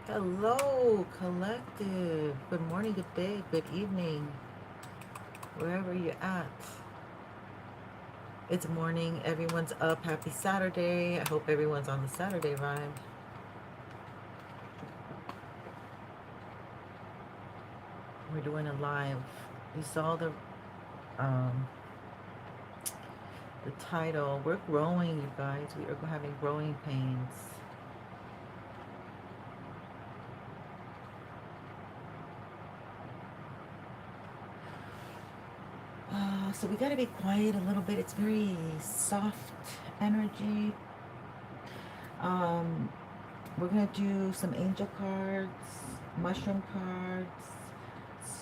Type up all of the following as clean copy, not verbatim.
Hello, collective. Good morning, good day, good evening, wherever you're at. It's morning. Everyone's up. Happy Saturday. I hope everyone's on the Saturday vibe. We're doing a live. You saw um, the title. We're growing, you guys. We are having growing pains. So we got to be quiet a little bit. It's very soft energy. Um, we're going to do some angel cards, mushroom cards,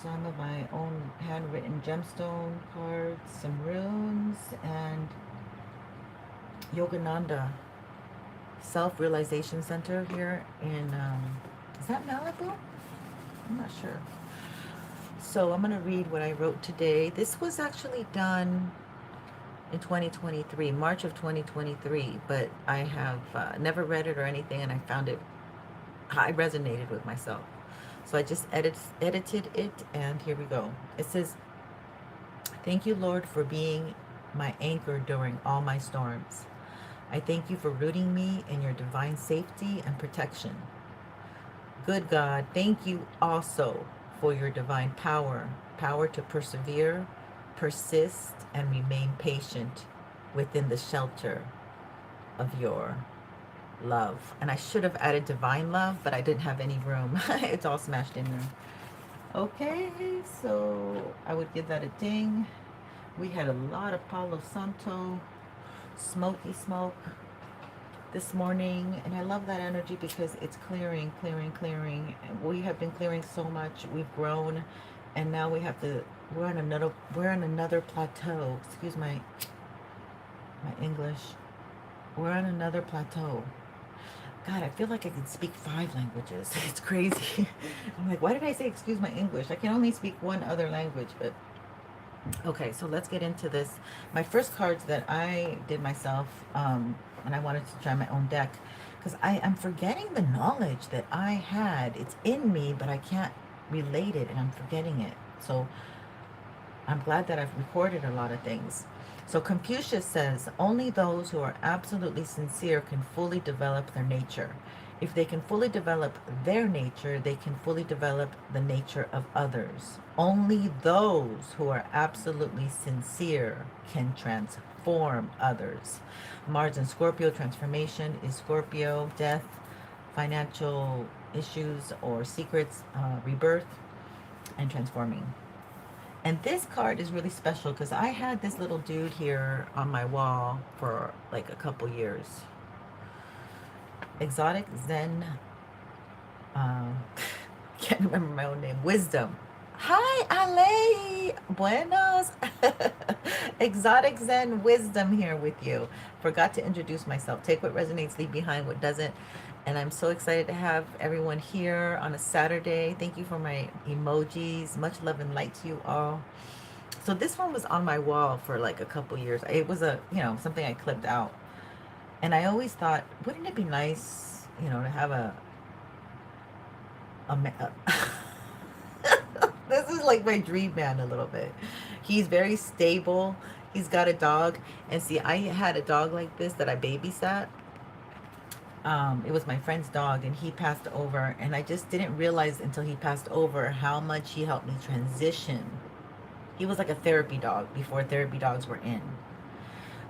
some of my own handwritten gemstone cards, some runes, and Yogananda Self-Realization Center here in, is that Malibu? I'm not sure. So I'm going to read what I wrote today. This was actually done in 2023, March of 2023, but I have never read it or anything, and I found it, I resonated with myself. So I just edited it, and here we go. It says, "Thank you, Lord, for being my anchor during all my storms. I thank you for rooting me in your divine safety and protection. Good God, thank you also for your divine power to persevere, persist, and remain patient within the shelter of your love." And I should have added divine love, but I didn't have any room. It's all smashed in there. Okay, so I would give that a ding. We had a lot of Palo Santo, smoky smoke this morning, and I love that energy because it's clearing, clearing, clearing. We have been clearing so much. We've grown, and now we have to. We're on another plateau. Excuse my English. We're on another plateau. God, I feel like I can speak 5 languages. It's crazy. I'm like, why did I say excuse my English? I can only speak one other language, but okay, so let's get into this. My first cards that I did myself, and I wanted to try my own deck, because I'm forgetting the knowledge that I had. It's in me, but I can't relate it, and I'm forgetting it. So I'm glad that I've recorded a lot of things. So Confucius says, only those who are absolutely sincere can fully develop their nature. If they can fully develop their nature, they can fully develop the nature of others. Only those who are absolutely sincere can transform others. Mars in Scorpio, transformation is Scorpio, death, financial issues or secrets, rebirth, and transforming. And this card is really special because I had this little dude here on my wall for like a couple years. Exotic Zen, uh, can't remember my own name, Wisdom. Hi, Ale. Buenos. Exotic Zen Wisdom here with you. Forgot to introduce myself. Take what resonates, leave behind what doesn't. And I'm so excited to have everyone here on a Saturday. Thank you for my emojis. Much love and light to you all. So this one was on my wall for like a couple years. It was something I clipped out. And I always thought, wouldn't it be nice, to have a this is like my dream man a little bit. He's very stable. He's got a dog. And see, I had a dog like this that I babysat. It was my friend's dog, and he passed over, and I just didn't realize until he passed over how much he helped me transition. He was like a therapy dog before therapy dogs were in.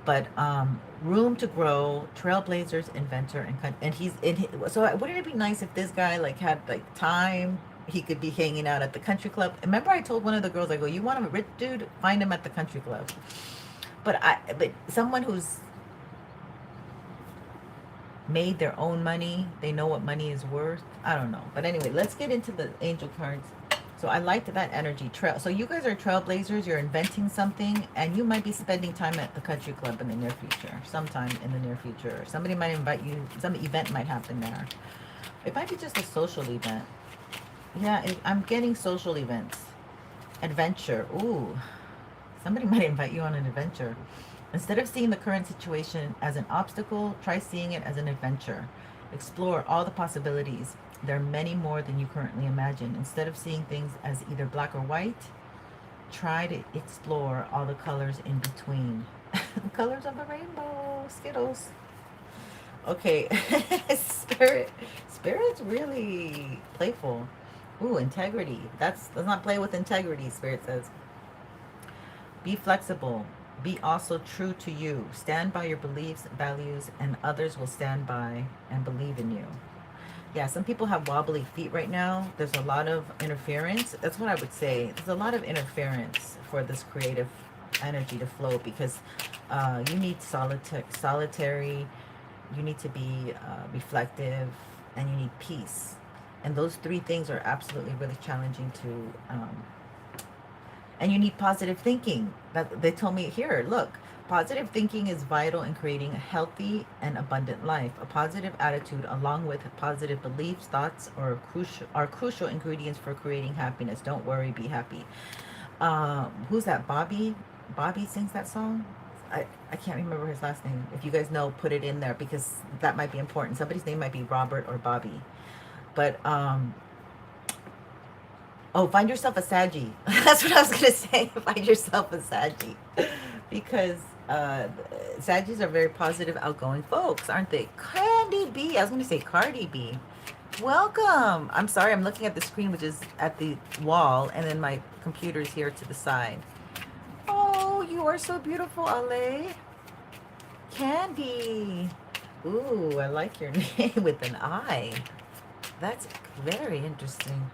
But room to grow, trailblazers, inventor, and he's in. So wouldn't it be nice if this guy like had like time? He could be hanging out at the country club. Remember, I told one of the girls, I go, "You want a rich dude? Find him at the country club." But someone who's made their own money, they know what money is worth. I don't know. But anyway, let's get into the angel cards. So I liked that energy. So you guys are trailblazers. You're inventing something, and you might be spending time at the country club in the near future, sometime in the near future. Somebody might invite you. Some event might happen there. It might be just a social event. Yeah, I'm getting social events. Adventure. Ooh, somebody might invite you on an adventure. Instead of seeing the current situation as an obstacle, try seeing it as an adventure. Explore all the possibilities. There are many more than you currently imagine. Instead of seeing things as either black or white, try to explore all the colors in between. The colors of the rainbow. Skittles. Okay. Spirit's really playful. Ooh, integrity. Let's not play with integrity, Spirit says. Be flexible. Be also true to you. Stand by your beliefs, values, and others will stand by and believe in you. Yeah, some people have wobbly feet right now. There's a lot of interference. That's what I would say. There's a lot of interference for this creative energy to flow, because you need solitary, you need to be reflective, and you need peace. And those three things are absolutely really challenging to and you need positive thinking. That they told me here, look, positive thinking is vital in creating a healthy and abundant life. A positive attitude along with positive beliefs, thoughts are crucial ingredients for creating happiness. Don't worry, be happy. Who's that? Bobby sings that song. I can't remember his last name. If you guys know, put it in there, because that might be important. Somebody's name might be Robert or Bobby. But oh, find yourself a Saggy. That's what I was going to say. Find yourself a Saggy. Because Saggies are very positive, outgoing folks, aren't they? Candy B. I was going to say Cardi B. Welcome. I'm sorry, I'm looking at the screen, which is at the wall, and then my computer's here to the side. Oh, you are so beautiful, Ale. Candy. Ooh, I like your name with an I. That's very interesting.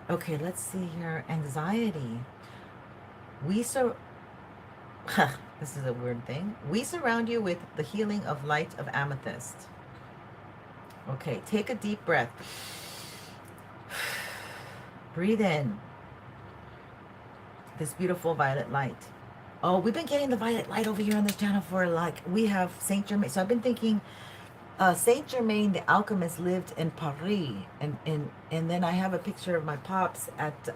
Okay, let's see here. Anxiety. This is a weird thing. We surround you with the healing of light of amethyst. Okay, take a deep breath. Breathe in this beautiful violet light. Oh, we've been getting the violet light over here on this channel for we have Saint Germain. So I've been thinking Saint Germain the alchemist lived in Paris, and then I have a picture of my pops at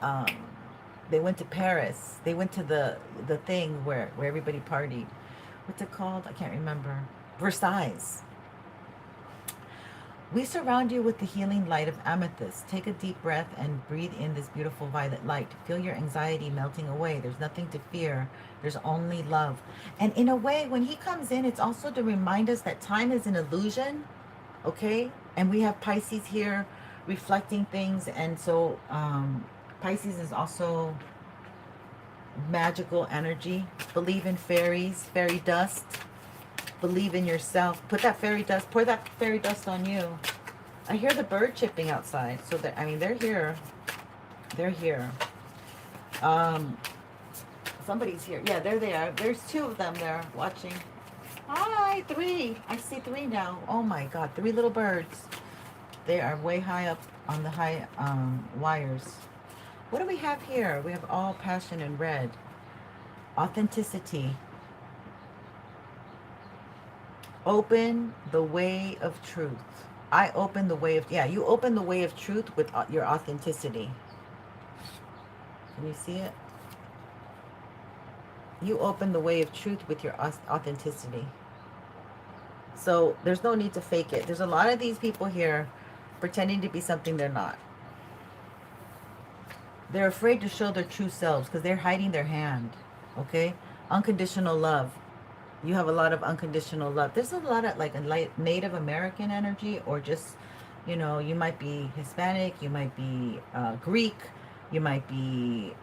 they went to Paris. They went to the thing where everybody partied. What's it called? I can't remember. Versailles. We surround you with the healing light of amethyst. Take a deep breath and breathe in this beautiful violet light. Feel your anxiety melting away. There's nothing to fear. There's only love. And in a way, when he comes in, it's also to remind us that time is an illusion, okay? And we have Pisces here reflecting things. And so Pisces is also magical energy. Believe in fairies, fairy dust. Believe in yourself. Put that fairy dust, pour that fairy dust on you. I hear the bird chipping outside. So that, I mean, they're here. They're here. Somebody's here. Yeah, there they are. There's two of them there watching. Hi, three. I see three now. Oh my God, three little birds. They are way high up on the high wires. What do we have here? We have all passion in red. Authenticity. Open the way of truth. I open the way of, yeah, you open the way of truth with your authenticity. Can you see it? You open the way of truth with your authenticity. So there's no need to fake it. There's a lot of these people here pretending to be something they're not. They're afraid to show their true selves because they're hiding their hand. Okay? Unconditional love. You have a lot of unconditional love. There's a lot of like a Native American energy, or just, you know, you might be Hispanic, you might be Greek, you might be,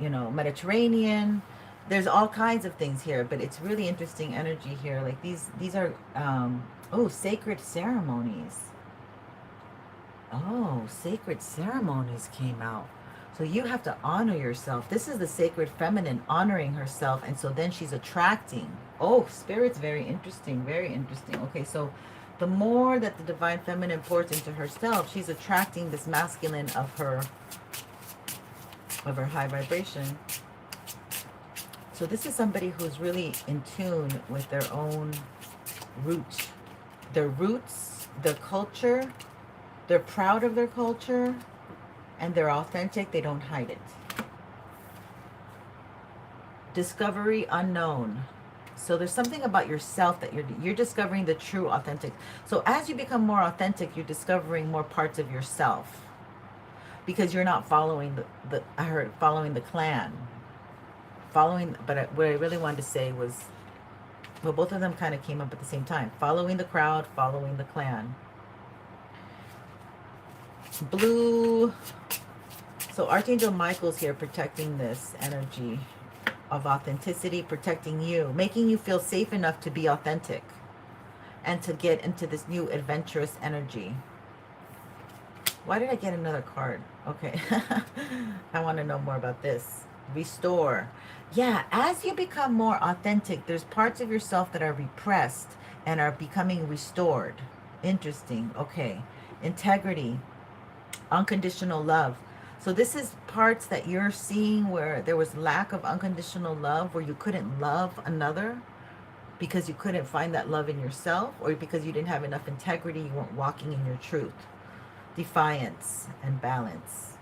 you know, Mediterranean. There's all kinds of things here, but it's really interesting energy here. Like these are, oh, sacred ceremonies. Oh, sacred ceremonies came out. So you have to honor yourself. This is the sacred feminine honoring herself. And so then she's attracting. Oh, Spirit's very interesting. Very interesting. Okay, so the more that the divine feminine pours into herself, she's attracting this masculine of her high vibration. So this is somebody who's really in tune with their own roots. Their roots, their culture. They're proud of their culture. And they're authentic. They don't hide it. Discovery unknown. So there's something about yourself that you're discovering the true authentic. So as you become more authentic, you're discovering more parts of yourself, because you're not following the I heard following the clan. Following, but what I really wanted to say was, well, both of them kind of came up at the same time. Following the crowd, following the clan. Blue. So Archangel Michael's here protecting this energy of authenticity, protecting you, making you feel safe enough to be authentic and to get into this new adventurous energy. Why did I get another card? Okay. I want to know more about this. Restore. Yeah, as you become more authentic, there's parts of yourself that are repressed and are becoming restored. Interesting. Okay. Integrity. Unconditional love. So this is parts that you're seeing where there was lack of unconditional love, where you couldn't love another because you couldn't find that love in yourself, or because you didn't have enough integrity, you weren't walking in your truth. Defiance and balance.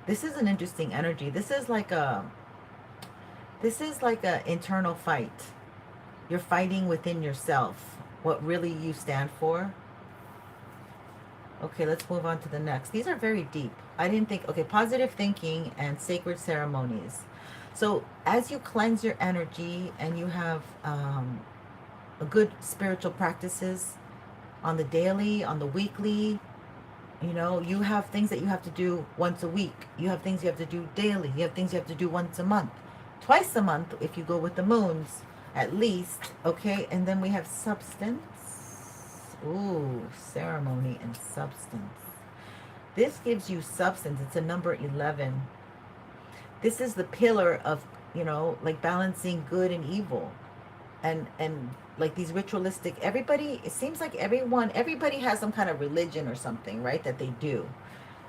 This is an interesting energy. This is like a internal fight. You're fighting within yourself what really you stand for. Okay, let's move on to the next. These are very deep. I didn't think, okay, positive thinking and sacred ceremonies. So as you cleanse your energy and you have a good spiritual practices on the daily, on the weekly, you know, you have things that you have to do once a week. You have things you have to do daily. You have things you have to do once a month. Twice a month if you go with the moons, at least. Okay, and then we have substance. Ooh, ceremony and substance. This gives you substance. It's a number 11. This is the pillar of, you know, like balancing good and evil. And like these ritualistic, everybody, it seems like everybody has some kind of religion or something, right, that they do.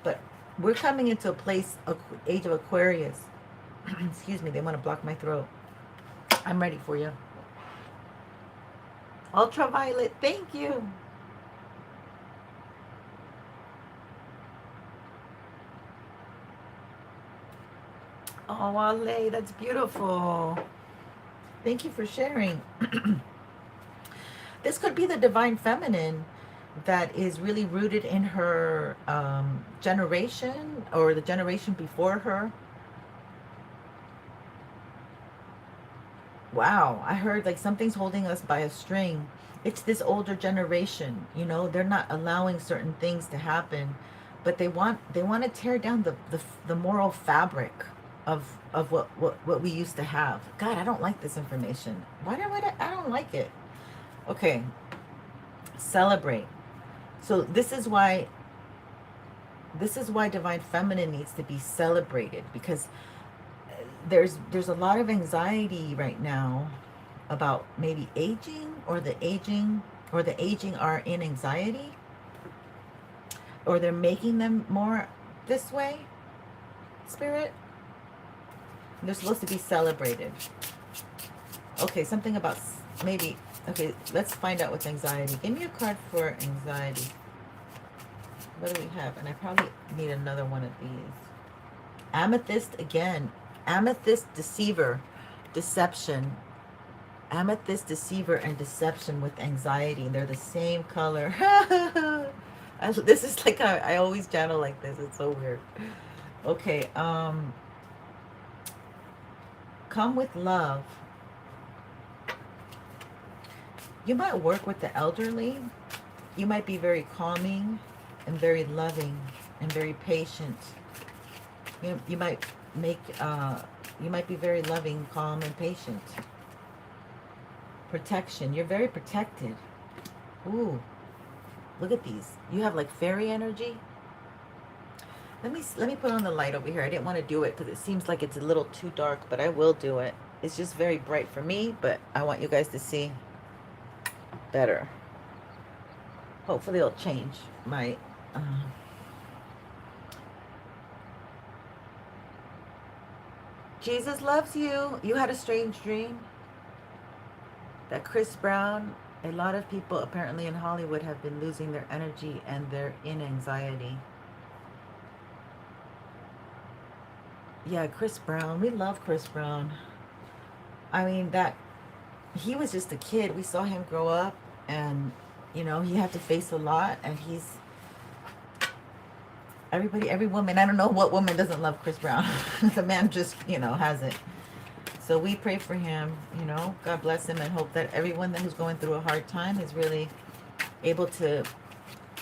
But we're coming into a place of age of Aquarius. Excuse me, they want to block my throat. I'm ready for you. Ultraviolet, thank you. Oh, Wale, that's beautiful. Thank you for sharing. This could be the divine feminine that is really rooted in her generation or the generation before her. Wow, I heard like something's holding us by a string. It's this older generation, you know, they're not allowing certain things to happen, but they want to tear down the moral fabric of what we used to have. God, I don't like this information. Why do I don't like it? Okay. Celebrate. So this is why divine feminine needs to be celebrated, because there's a lot of anxiety right now about maybe aging, or the aging are in anxiety, or they're making them more this way. Spirit, they're supposed to be celebrated. Okay, something about maybe. Okay, let's find out what's anxiety. Give me a card for anxiety. What do we have? And I probably need another one of these. Amethyst again. Amethyst, deceiver, deception. Amethyst, deceiver, and deception with anxiety. They're the same color. This is like, I always channel like this. It's so weird. Okay, come with love. You might work with the elderly. You might be very calming and very loving and very patient. You might make you might be very loving, calm, and patient. Protection. You're very protected. Ooh, look at these. You have like fairy energy. Let me put on the light over here. I didn't want to do it because it seems like it's a little too dark, but I will do it. It's just very bright for me, but I want you guys to see better. Hopefully it'll change my Jesus loves you. You had a strange dream that Chris Brown, a lot of people apparently in Hollywood have been losing their energy and they're in anxiety. Yeah, Chris Brown. We love Chris Brown. I mean, that he was just a kid. We saw him grow up, and he had to face a lot, and he's everybody, every woman. I don't know what woman doesn't love Chris Brown. The man just, has it. So we pray for him. God bless him, and hope that everyone that who's going through a hard time is really able to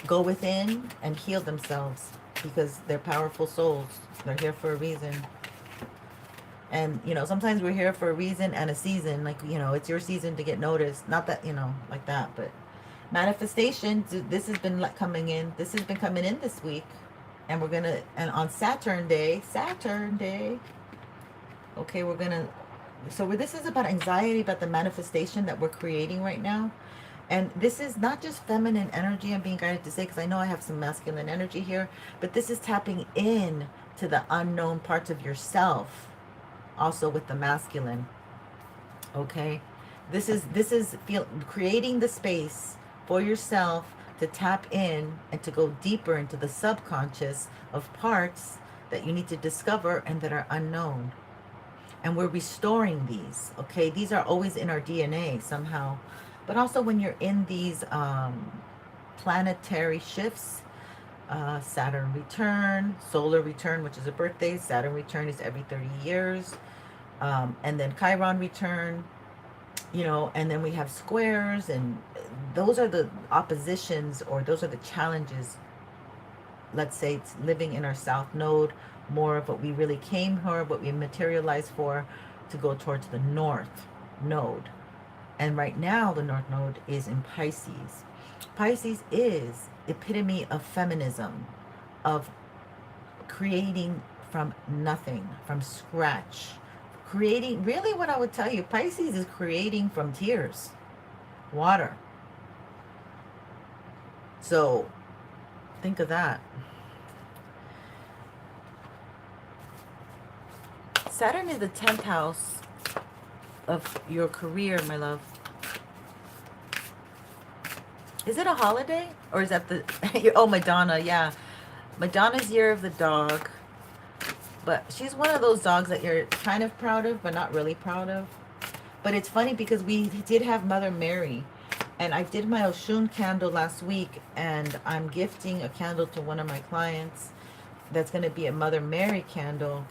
go within and heal themselves, because they're powerful souls. They're here for a reason. And, sometimes we're here for a reason and a season. Like, it's your season to get noticed. Not that, like that, but manifestation, this has been coming in. This has been coming in this week. And we're going to, and on Saturn Day, okay, we're going to, so this is about anxiety, about the manifestation that we're creating right now. And this is not just feminine energy I'm being guided to say, because I know I have some masculine energy here, but this is tapping in to the unknown parts of yourself, also with the masculine. Okay, this is creating the space for yourself to tap in and to go deeper into the subconscious of parts that you need to discover and that are unknown. And we're restoring these. Okay, these are always in our DNA somehow. But also when you're in these planetary shifts, Saturn return, solar return, which is a birthday. Saturn return is every 30 years. And then Chiron return, and then we have squares, and those are the oppositions, or those are the challenges. Let's say it's living in our south node, more of what we really came for, what we materialized for, to go towards the north node. And right now, the North Node is in Pisces. Pisces is epitome of feminism, of creating from nothing, from scratch. Creating, really what I would tell you, Pisces is creating from tears, water. So think of that. Saturn is the 10th house of your career, my love. Is it a holiday, or is that the oh, Madonna? Yeah, Madonna's year of the dog. But she's one of those dogs that you're kind of proud of, but not really proud of. But it's funny because we did have Mother Mary, and I did my Oshun candle last week, and I'm gifting a candle to one of my clients that's going to be a Mother Mary candle,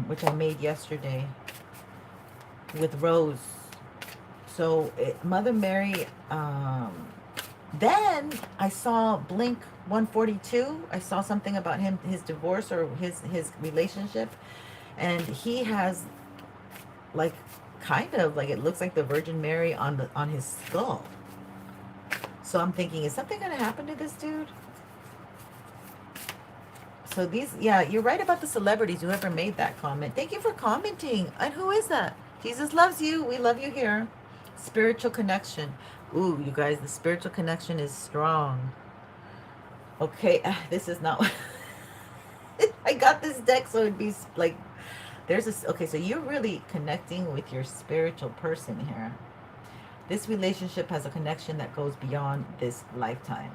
which I made yesterday with rose. So Mother Mary, then I saw Blink 142. I saw something about his divorce, or his relationship, and he has, like, kind of like, it looks like the Virgin Mary on his skull. So I'm thinking, is something gonna happen to this dude? So yeah, you're right about the celebrities, whoever made that comment. Thank you for commenting. And who is that? Jesus loves you. We love you here. Spiritual connection. Ooh, you guys, the spiritual connection is strong. Okay, this is not what I got this deck, so it'd be like, there's this. Okay, so you're really connecting with your spiritual person here. This relationship has a connection that goes beyond this lifetime.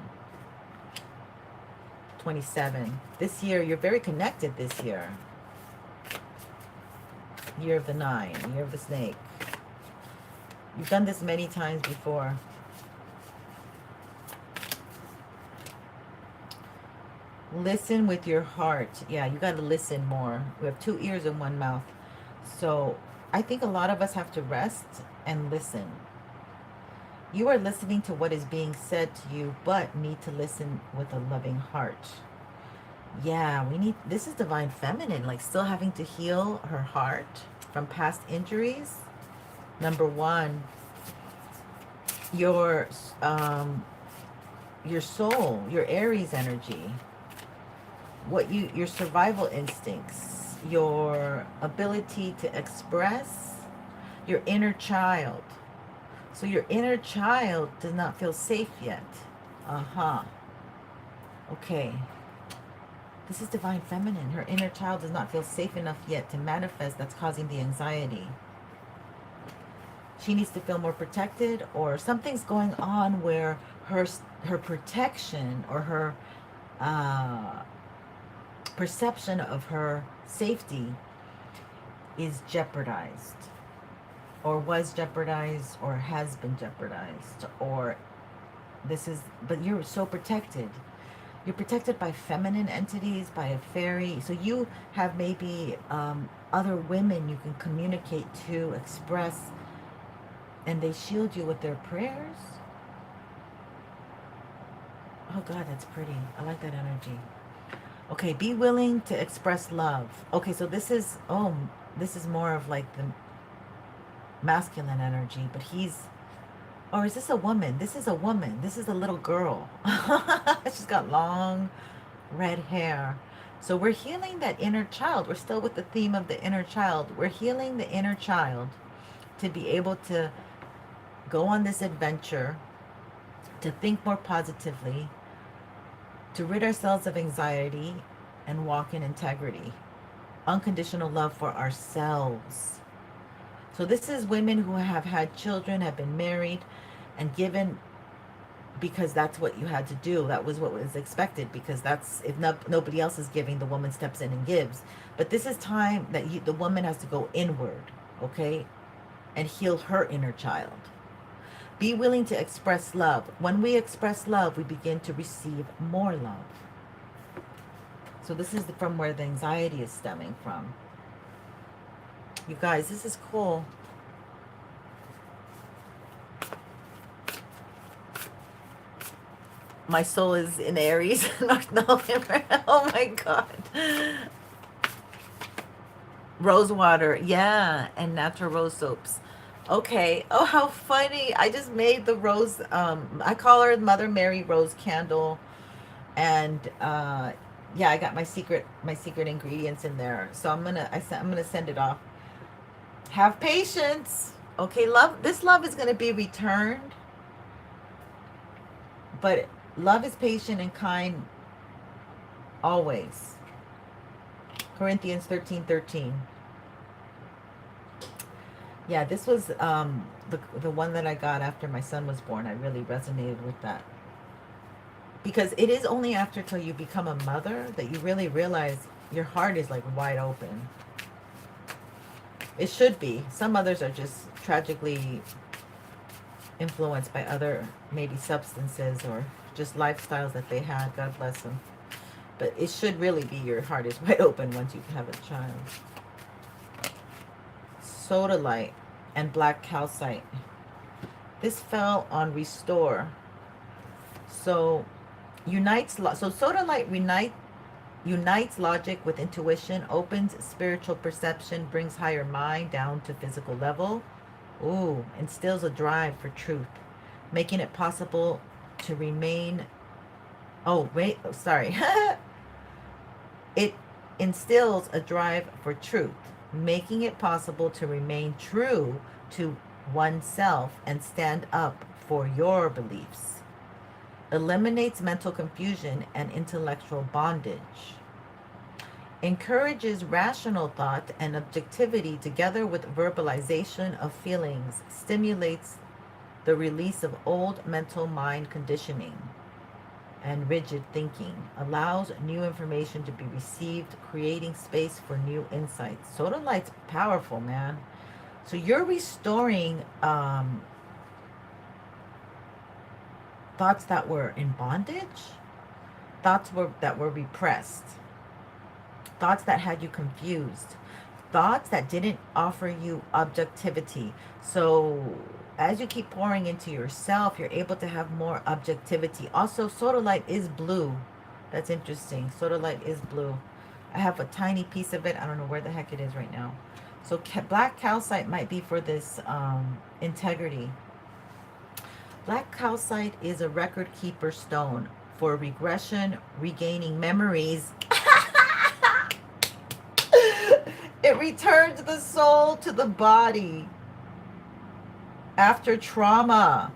27. This year, you're very connected this year. Year of the 9, year of the snake. You've done this many times before. Listen with your heart. Yeah, you got to listen more. We have 2 ears and 1 mouth. So I think a lot of us have to rest and listen. You are listening to what is being said to you, but need to listen with a loving heart. Yeah, this is divine feminine, like still having to heal her heart from past injuries. Number 1, your soul, your Aries energy, your survival instincts, your ability to express, your inner child. So your inner child does not feel safe yet. Okay. This is divine feminine. Her inner child does not feel safe enough yet to manifest. That's causing the anxiety. She needs to feel more protected, or something's going on where her protection, or her perception of her safety is jeopardized, or was jeopardized, or has been jeopardized, or but you're so protected. You're protected by feminine entities, by a fairy. So you have maybe other women you can communicate to, express, and they shield you with their prayers. Oh God, that's pretty. I like that energy. Okay, be willing to express love. Okay, so this is more of like the masculine energy, but or is this a woman? This is a woman. This is a little girl. She's got long red hair. So we're healing that inner child. We're still with the theme of the inner child. We're healing the inner child to be able to go on this adventure, to think more positively, to rid ourselves of anxiety and walk in integrity. Unconditional love for ourselves. So this is women who have had children, have been married, and given because that's what you had to do. That was what was expected, because that's, if nobody else is giving, the woman steps in and gives. But this is time that the woman has to go inward, okay, and heal her inner child. Be willing to express love. When we express love, we begin to receive more love. So this is from where the anxiety is stemming from. You guys, this is cool. My soul is in Aries, North November. Oh my God. Rose water, yeah, and natural rose soaps. Okay. Oh, how funny. I just made the rose, I call her Mother Mary Rose candle. And yeah, I got my secret ingredients in there. So I'm gonna send it off. Have patience. Okay, love. This love is gonna be returned. But love is patient and kind always. Corinthians 13:13. Yeah, this was the one that I got after my son was born. I really resonated with that. Because it is only after till you become a mother that you really realize your heart is like wide open. It should be. Some mothers are just tragically influenced by other, maybe substances or just lifestyles that they had. God bless them. But it should really be your heart is wide open once you have a child. Sodalite and black calcite. This fell on restore. So sodalite unites logic with intuition, opens spiritual perception, brings higher mind down to physical level. Ooh, instills a drive for truth, making it possible to remain. It instills a drive for truth, making it possible to remain true to oneself and stand up for your beliefs. Eliminates mental confusion and intellectual bondage. Encourages rational thought and objectivity together with verbalization of feelings. Stimulates the release of old mental mind conditioning and rigid thinking. Allows new information to be received, creating space for new insights. Sodalite's powerful, man. So you're restoring thoughts that were in bondage, thoughts that were repressed, thoughts that had you confused, thoughts that didn't offer you objectivity. So as you keep pouring into yourself, you're able to have more objectivity. Also, sodalite is blue. That's interesting. Sodalite is blue. I have a tiny piece of it. I don't know where the heck it is right now. So black calcite might be for this integrity. Black calcite is a record keeper stone for regression, regaining memories. It returns the soul to the body after trauma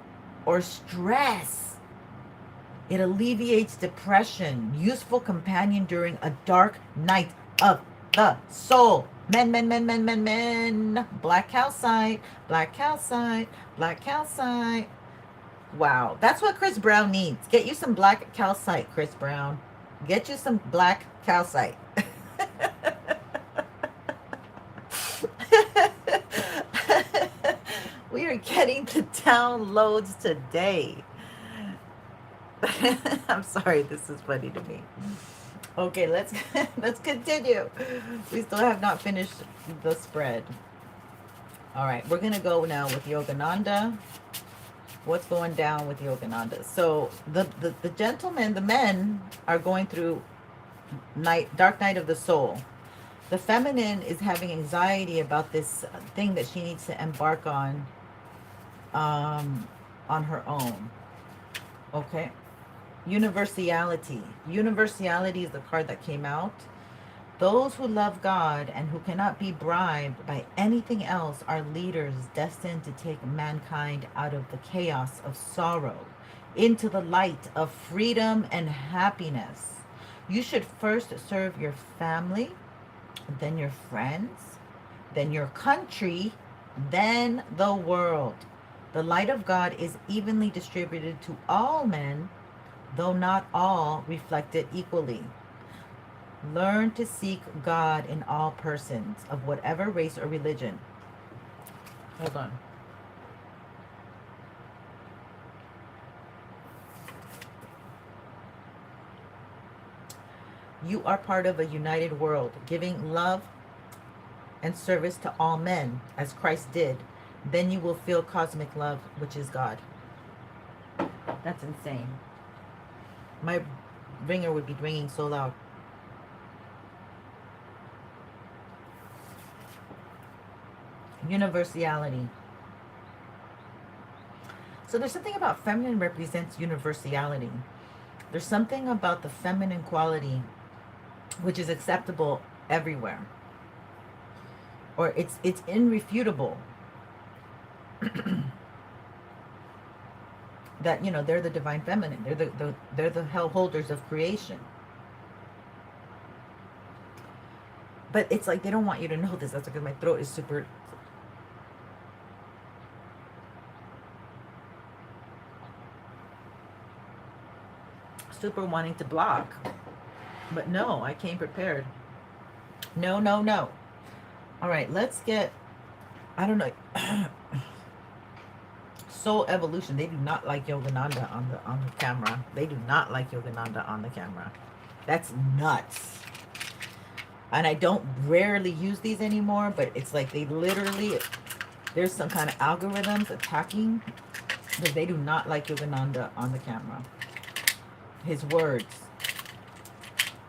or stress. It alleviates depression. Useful companion during a dark night of the soul. Men. Black calcite, black calcite, black calcite. Wow, that's what Chris Brown needs. Get you some black calcite, Chris Brown. Get you some black calcite. We are getting the downloads today. I'm sorry, this is funny to me. Okay, let's let's continue. We still have not finished the spread. All right, we're gonna go now with Yogananda. What's going down with Yogananda? So the gentlemen, the men, are going through dark night of the soul. The feminine is having anxiety about this thing that she needs to embark on her own. Okay. Universality. Universality is the card that came out. Those who love God and who cannot be bribed by anything else are leaders destined to take mankind out of the chaos of sorrow into the light of freedom and happiness. You should first serve your family, then your friends, then your country, then the world. The light of God is evenly distributed to all men, though not all reflect it equally. Learn to seek God in all persons of whatever race or religion. Hold on. You are part of a united world, giving love and service to all men, as Christ did. Then you will feel cosmic love, which is God. That's insane. My ringer would be ringing so loud. Universality. So there's something about feminine represents universality. There's something about the feminine quality which is acceptable everywhere. Or it's irrefutable. That, you know, they're the divine feminine. They're the hell holders of creation. But it's like they don't want you to know this. That's because my throat is super wanting to block. But no, I came prepared. No, no, no. All right, let's get, I don't know. Soul Evolution. They do not like Yogananda on the camera. They do not like Yogananda on the camera. That's nuts. And I don't rarely use these anymore, but it's like they literally, there's some kind of algorithms attacking, because they do not like Yogananda on the camera. His words.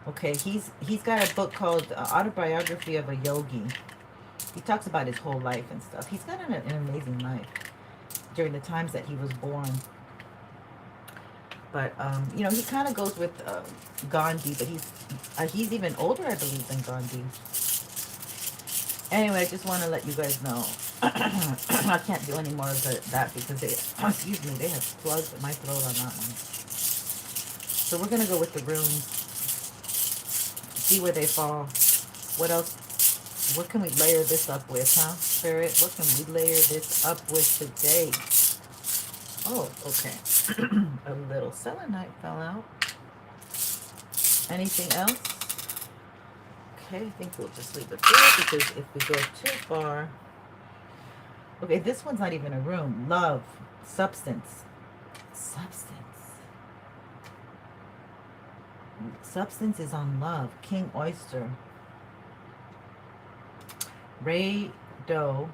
Okay, he's got a book called Autobiography of a Yogi. He talks about his whole life and stuff. He's got an amazing life during the times that he was born. But, you know, he kind of goes with Gandhi, but he's even older, I believe, than Gandhi. Anyway, I just want to let you guys know. I can't do any more of that because they, excuse me, they have plugged my throat on that one. So we're going to go with the runes. See where they fall. What else? What can we layer this up with, huh, Spirit? What can we layer this up with today? Oh, okay. A little selenite fell out. Anything else? Okay, I think we'll just leave it there because if we go too far... Okay, this one's not even a room. Love. Substance. Substance. Substance is on love. King Oyster. Ray Doe.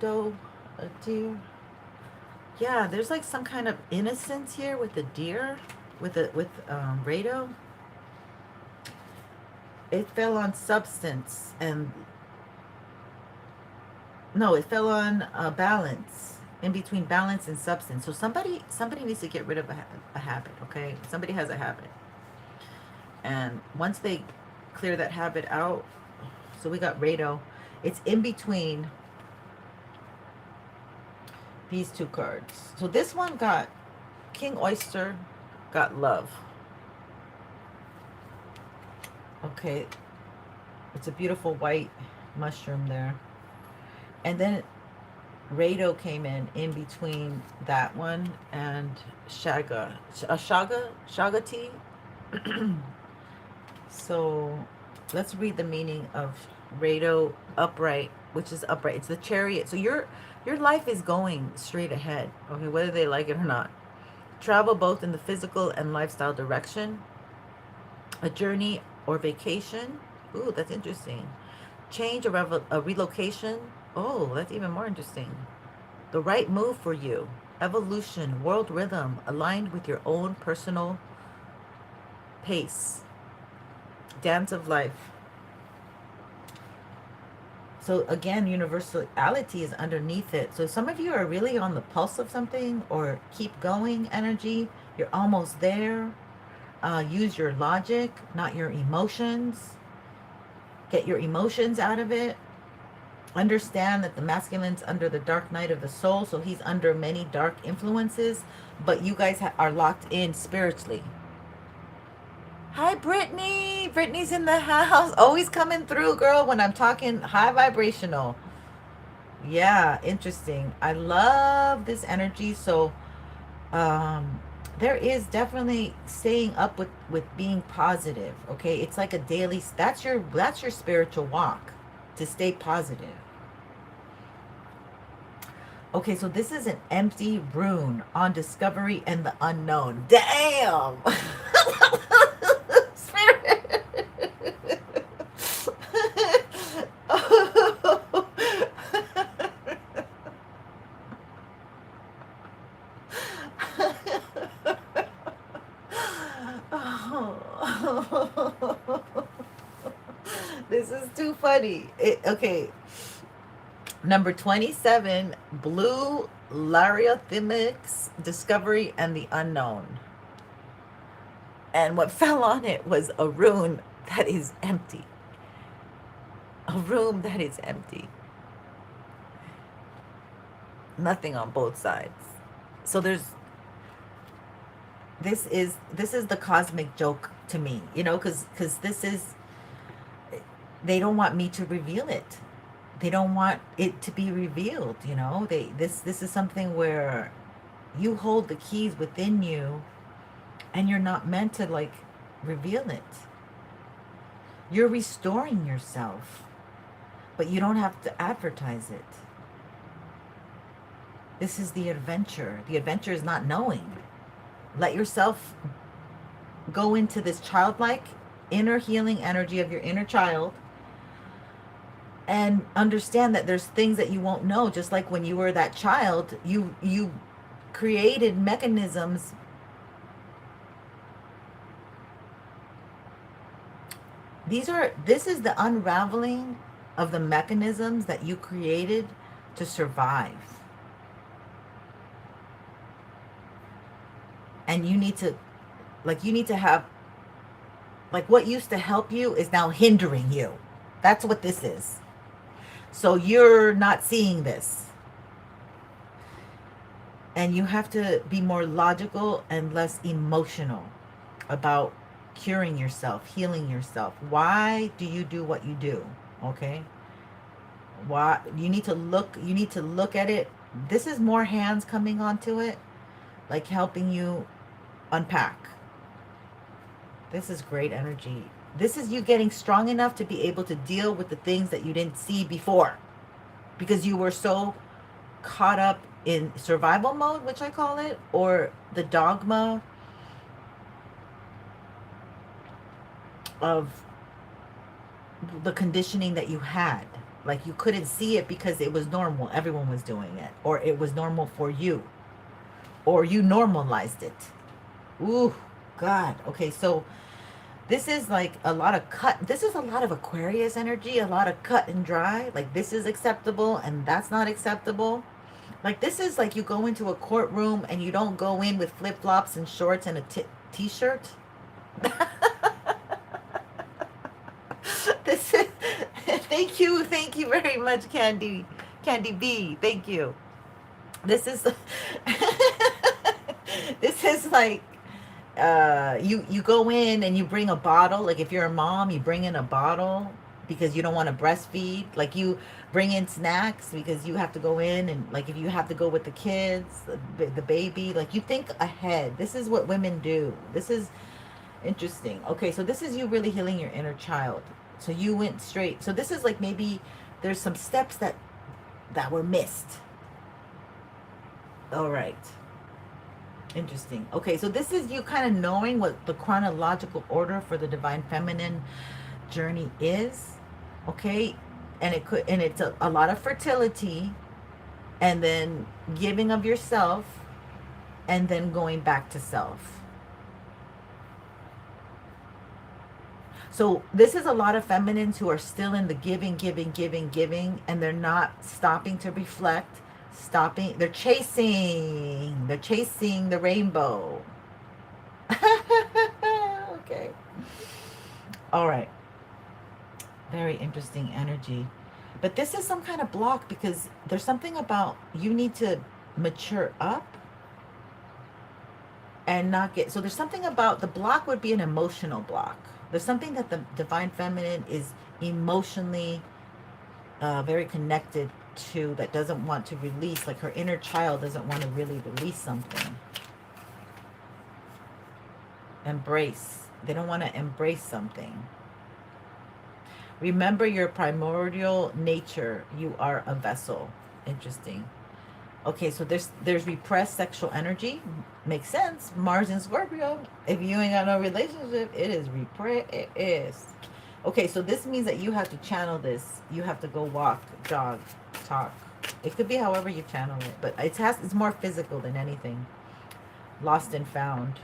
Doe, a deer. Yeah, there's like some kind of innocence here with the deer, with Ray Doe. It fell on substance and no, it fell on balance, in between balance and substance. So somebody needs to get rid of a habit. Okay, somebody has a habit, and once they clear that habit out. So we got Rado. It's in between these two cards. So this one got King Oyster, got love. Okay. It's a beautiful white mushroom there. And then Rado came in between that one and Shagati. So let's read the meaning of Rado upright, which is upright. It's the chariot. So your life is going straight ahead, okay, whether they like it or not. Travel both in the physical and lifestyle direction. A journey or vacation. Ooh, that's interesting. Change or a relocation. Oh, that's even more interesting. The right move for you. Evolution, world rhythm, aligned with your own personal pace. Dance of life. So again, universality is underneath it. So some of you are really on the pulse of something, or keep going energy. You're almost there. Use your logic, not your emotions. Get your emotions out of it. Understand that the masculine's under the dark night of the soul, so he's under many dark influences, but you guys are locked in spiritually. Hi, Brittany. Brittany's in the house. Always coming through, girl, when I'm talking high vibrational. Yeah, interesting. I love this energy. So, there is definitely staying up with being positive. Okay, it's like a daily. That's your spiritual walk, to stay positive. Okay, so this is an empty rune on discovery and the unknown. Damn. Spirit. This is too funny. Okay. Number 27, Blue Lariathymix, Discovery and the Unknown. And what fell on it was a rune that is empty. A room that is empty. Nothing on both sides. So this is the cosmic joke to me, because this is, they don't want me to reveal it. They don't want it to be revealed, this is something where you hold the keys within you, and you're not meant to reveal it. You're restoring yourself, but you don't have to advertise it. This is the adventure. The adventure is not knowing. Let yourself go into this childlike inner healing energy of your inner child, and understand that there's things that you won't know. Just like when you were that child, you created mechanisms. This is the unraveling of the mechanisms that you created to survive. And you need to have, what used to help you is now hindering you. That's what this is. So you're not seeing this. And you have to be more logical and less emotional about curing yourself, healing yourself. Why do you do what you do? Okay? Why you need to look at it. This is more hands coming onto it, helping you unpack. This is great energy. This is you getting strong enough to be able to deal with the things that you didn't see before, because you were so caught up in survival mode, which I call it, or the dogma of the conditioning that you had. You couldn't see it because it was normal. Everyone was doing it, or it was normal for you, or you normalized it. Ooh, God. Okay, so this is a lot of this is a lot of Aquarius energy, a lot of cut and dry. This is acceptable and that's not acceptable. This is you go into a courtroom and you don't go in with flip-flops and shorts and a t-shirt. This is, thank you very much, Candy B. Thank you. This is this is you go in and you bring a bottle. If you're a mom, you bring in a bottle because you don't want to breastfeed. Like you bring in snacks because you have to go in, and like if you have to go with the kids, the baby, like you think ahead. This is what women do. This is interesting. Okay, so this is you really healing your inner child. So you went straight. So this is like maybe there's some steps that were missed. All right. Interesting. Okay, so this is you kind of knowing what the chronological order for the divine feminine journey is. Okay, and it's a lot of fertility, and then giving of yourself, and then going back to self. So this is a lot of feminines who are still in the giving, giving, giving, giving, and they're not stopping to reflect, stopping. They're chasing the rainbow. Okay. All right. Very interesting energy. But this is some kind of block because there's something about you need to mature up and not get, so there's something about the block would be an emotional block. There's something that the divine feminine is emotionally very connected to, that doesn't want to release, like her inner child doesn't want to really release something. Embrace. They don't want to embrace something. Remember your primordial nature. You are a vessel. Interesting. Okay, so there's repressed sexual energy. Makes sense. Mars in Scorpio. If you ain't got no relationship, it is repressed. It is. Okay, so this means that you have to channel this. You have to go walk, jog, talk. It could be however you channel it, but it's more physical than anything. Lost and found.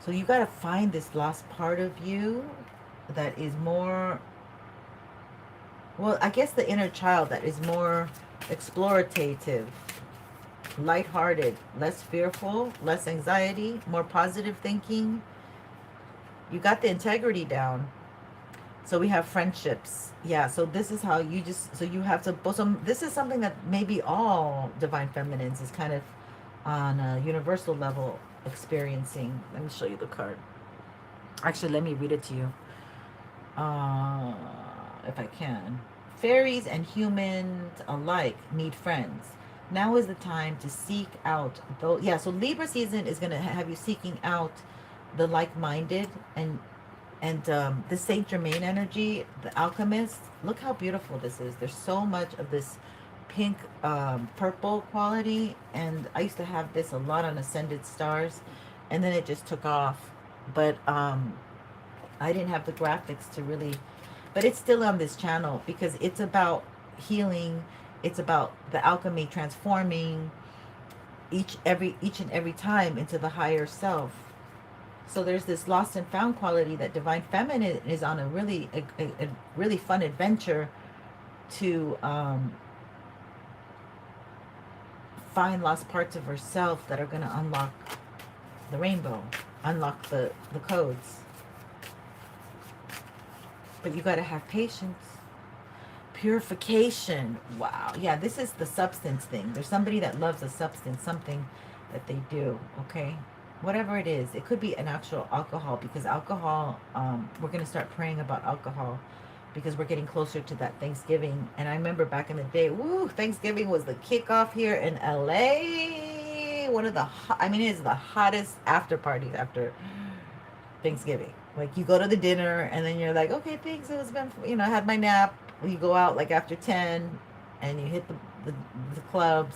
So you got to find this lost part of you that is more, well, I guess the inner child that is more explorative, lighthearted, less fearful, less anxiety, more positive thinking. You got the integrity down. So we have friendships. Yeah, so this is how you just, so you have to, so this is something that maybe all divine feminines is kind of on a universal level experiencing. Let me show you the card. Actually, let me read it to you. If I can. Fairies and humans alike need friends. Now is the time to seek out those. Yeah, so Libra season is going to have you seeking out the like-minded, and the Saint Germain energy, the alchemist. Look how beautiful this is. There's so much of this pink, purple quality, and I used to have this a lot on Ascended Stars, and then it just took off. But I didn't have the graphics to really, but it's still on this channel because it's about healing. It's about the alchemy transforming each and every time into the higher self. So there's this lost and found quality that divine feminine is on a really fun adventure to find lost parts of herself that are going to unlock the rainbow, unlock the codes. But you got to have patience. Purification. Wow. Yeah, this is the substance thing. There's somebody that loves a substance, something that they do, okay? Whatever it is. It could be an actual alcohol, because alcohol, we're going to start praying about alcohol because we're getting closer to that Thanksgiving. And I remember back in the day, woo, Thanksgiving was the kickoff here in LA. One of the, I mean, it is the hottest after parties after Thanksgiving. Like, you go to the dinner and then you're like, okay, thanks, it was been, you know, I had my nap. You go out like after 10 and you hit the clubs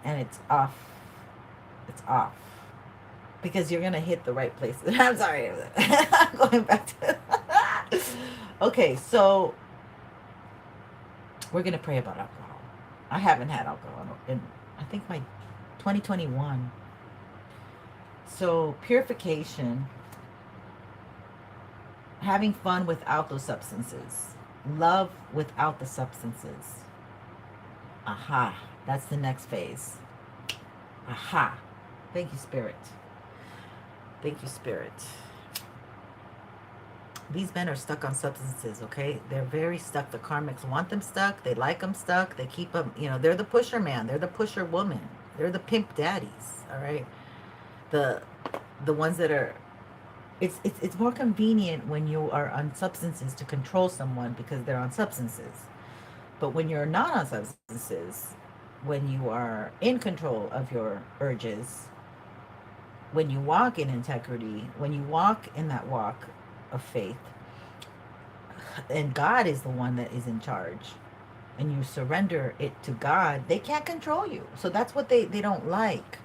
and it's off. It's off. Because you're going to hit the right places. I'm sorry. I'm going back to okay, so we're going to pray about alcohol. I haven't had alcohol in, I think, my 2021. So purification, having fun without those substances, love without the substances. Aha, that's the next phase. Aha. Thank you, Spirit. Thank you, Spirit. These men are stuck on substances, okay? They're very stuck. The karmics want them stuck. They like them stuck. They keep them, you know, they're the pusher man. They're the pusher woman. They're the pimp daddies, all right? The ones that are it's more convenient when you are on substances to control someone because they're on substances. But when you're not on substances, when you are in control of your urges, when you walk in integrity, when you walk in that walk of faith, and God is the one that is in charge, and you surrender it to God, they can't control you. So that's what they don't like.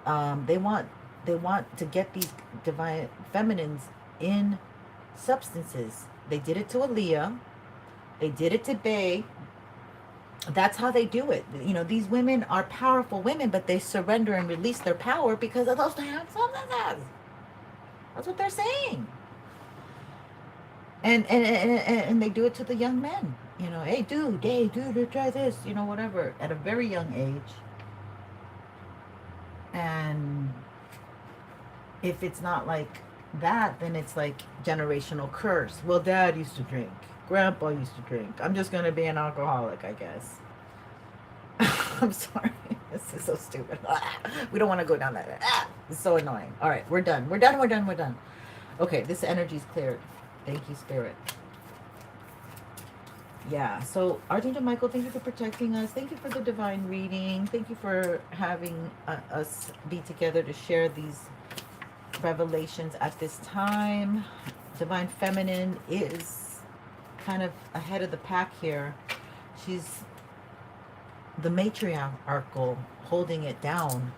They want to get these divine feminines in substances. They did it to Aaliyah. They did it to Bay. That's how they do it. You know, these women are powerful women, but they surrender and release their power because of those damn substances. That's what they're saying. And they do it to the young men. You know, hey dude, try this, you know, whatever, at a very young age. And if it's not like that, then it's like generational curse. Well, dad used to drink. Grandpa used to drink. I'm just going to be an alcoholic, I guess. I'm sorry. This is so stupid. We don't want to go down that. It's so annoying. All right, we're done. We're done. Okay, this energy's cleared. Thank you, Spirit. Yeah, so Archangel Michael, thank you for protecting us. Thank you for the divine reading. Thank you for having us be together to share these revelations at this time. Divine Feminine is kind of ahead of the pack here. She's the matriarchal holding it down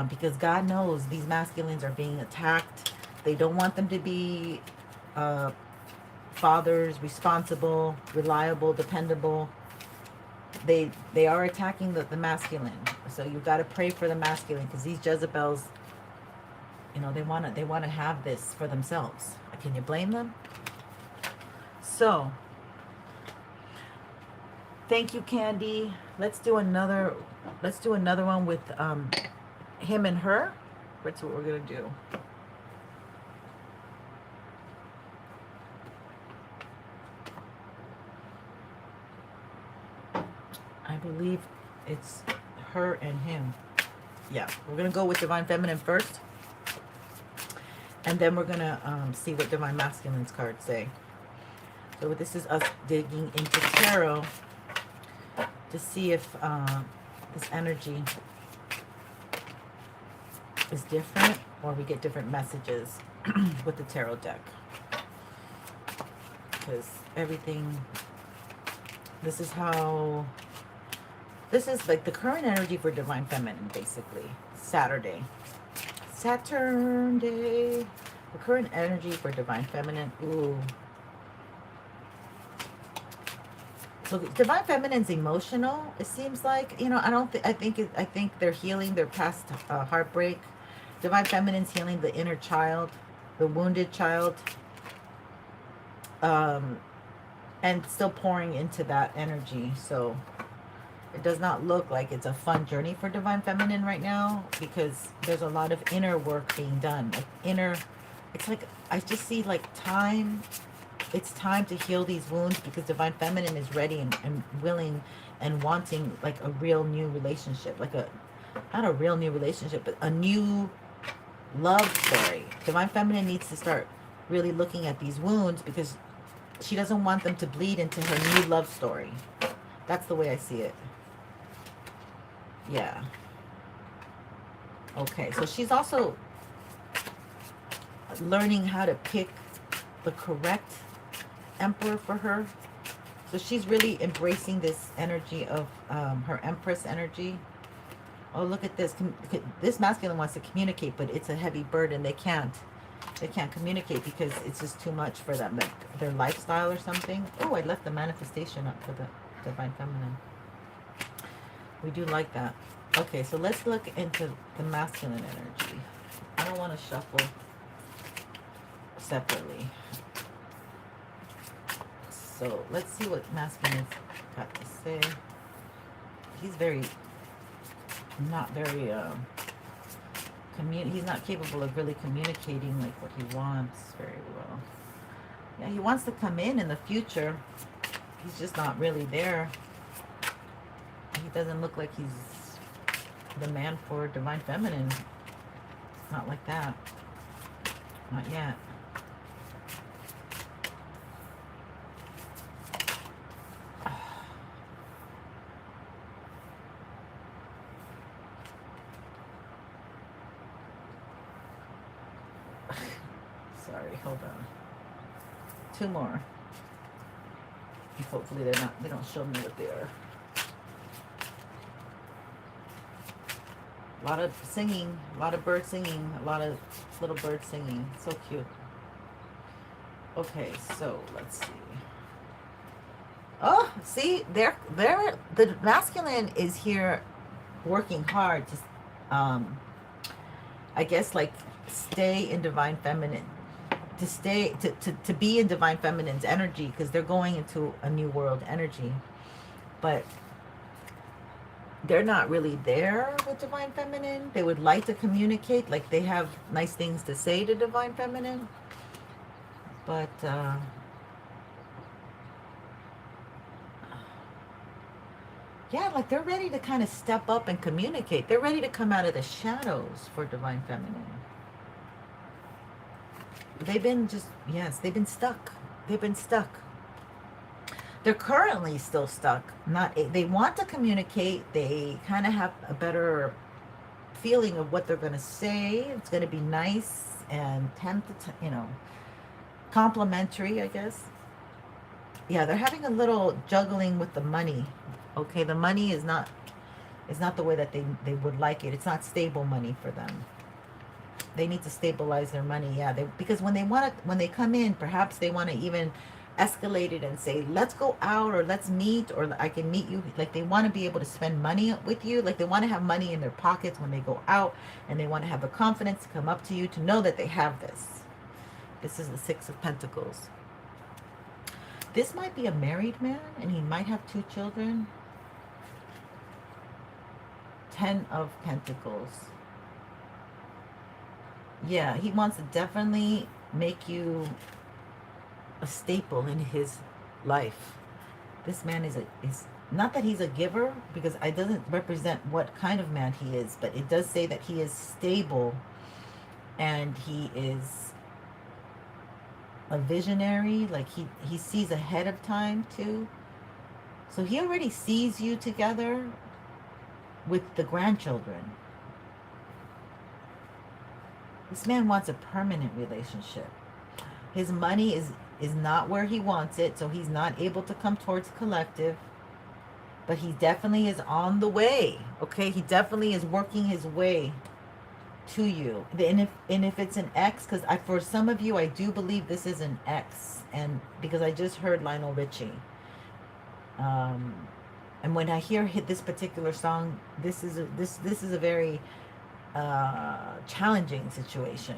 because God knows these masculines are being attacked. They don't want them to be fathers, responsible, reliable, dependable. They are attacking the masculine. So you've got to pray for the masculine because these Jezebels, you know, they want to have this for themselves. Can you blame them? So thank you, Candy. Let's do another one with him and her. That's what we're gonna do. I believe it's her and him. Yeah, we're gonna go with Divine Feminine first, and then we're gonna see what Divine Masculine's cards say. So this is us digging into tarot to see if this energy is different or we get different messages with the tarot deck. Because everything, this is like the current energy for Divine Feminine, basically. Saturn Day. The current energy for Divine Feminine. Ooh. So Divine Feminine's emotional. It seems like, you know, I think they're healing their past heartbreak. Divine Feminine's healing the inner child, the wounded child, and still pouring into that energy. So it does not look like it's a fun journey for Divine Feminine right now because there's a lot of inner work being done. Like it's like I just see like time. It's time to heal these wounds because Divine Feminine is ready and willing and wanting like a real new relationship. Like not a real new relationship, but a new love story. Divine Feminine needs to start really looking at these wounds because she doesn't want them to bleed into her new love story. That's the way I see it. Yeah. Okay, so she's also learning how to pick the correct emperor for her. So she's really embracing this energy of her Empress energy. Oh, look at this. This masculine wants to communicate, but it's a heavy burden. They can't communicate because it's just too much for them, like their lifestyle or something. Oh, I left the manifestation up for the Divine Feminine. We do like that. Okay, so let's look into the masculine energy. I don't want to shuffle separately. So let's see what masculine's got to say. He's not very he's not capable of really communicating like what he wants very well. Yeah, he wants to come in the future. He's just not really there. He doesn't look like he's the man for Divine Feminine. Not like that. Not yet. Sorry, hold on. Two more. Hopefully they don't show me what they are. A lot of singing, a lot of bird singing, a lot of little birds singing. So cute. Okay, so let's see. Oh, see, the masculine is here working hard to, I guess, like, stay in divine feminine, to be in divine feminine's energy, because they're going into a new world energy. But they're not really there with divine feminine. They would like to communicate, like they have nice things to say to divine feminine, but yeah, like they're ready to kind of step up and communicate. They're ready to come out of the shadows for divine feminine. They've been they've been stuck. They've been stuck. They're currently still stuck. They want to communicate. They kind of have a better feeling of what they're going to say. It's going to be nice and complimentary, I guess. Yeah, they're having a little juggling with the money. Okay, the money is not the way that they would like it. It's not stable money for them. They need to stabilize their money. Yeah, because when they come in, perhaps they want to even escalate it and say, let's go out, or let's meet, or I can meet you. Like, they want to be able to spend money with you. Like, they want to have money in their pockets when they go out, and they want to have the confidence to come up to you, to know that they have this. This is the Six of Pentacles. This might be a married man, and he might have 2 children. 10 of Pentacles. Yeah, he wants to definitely make you a staple in his life. This man is not that he's a giver, because it doesn't represent what kind of man he is, but it does say that he is stable, and he is a visionary. Like, he sees ahead of time too. So he already sees you together with the grandchildren. This man wants a permanent relationship. His money is not where he wants it, so he's not able to come towards collective. But he definitely is on the way. Okay, he definitely is working his way to you. And if it's an ex, because for some of you, I do believe this is an ex, and because I just heard Lionel Richie. And when I hear this particular song, this is a very challenging situation.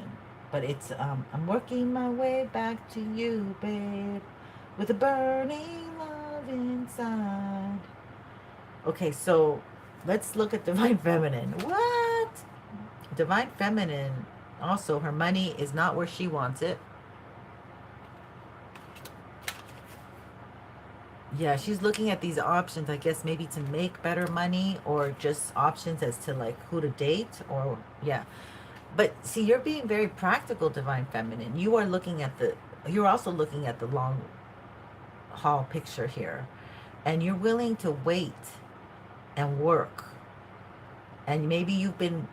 But it's I'm working my way back to you, babe, with a burning love inside. Okay, so let's look at Divine Feminine. What? Divine Feminine, also, her money is not where she wants it. Yeah, she's looking at these options, I guess, maybe to make better money, or just options as to, like, who to date, or, yeah. But, see, you're being very practical, Divine Feminine. You're also looking at the long haul picture here. And you're willing to wait and work. And maybe you've been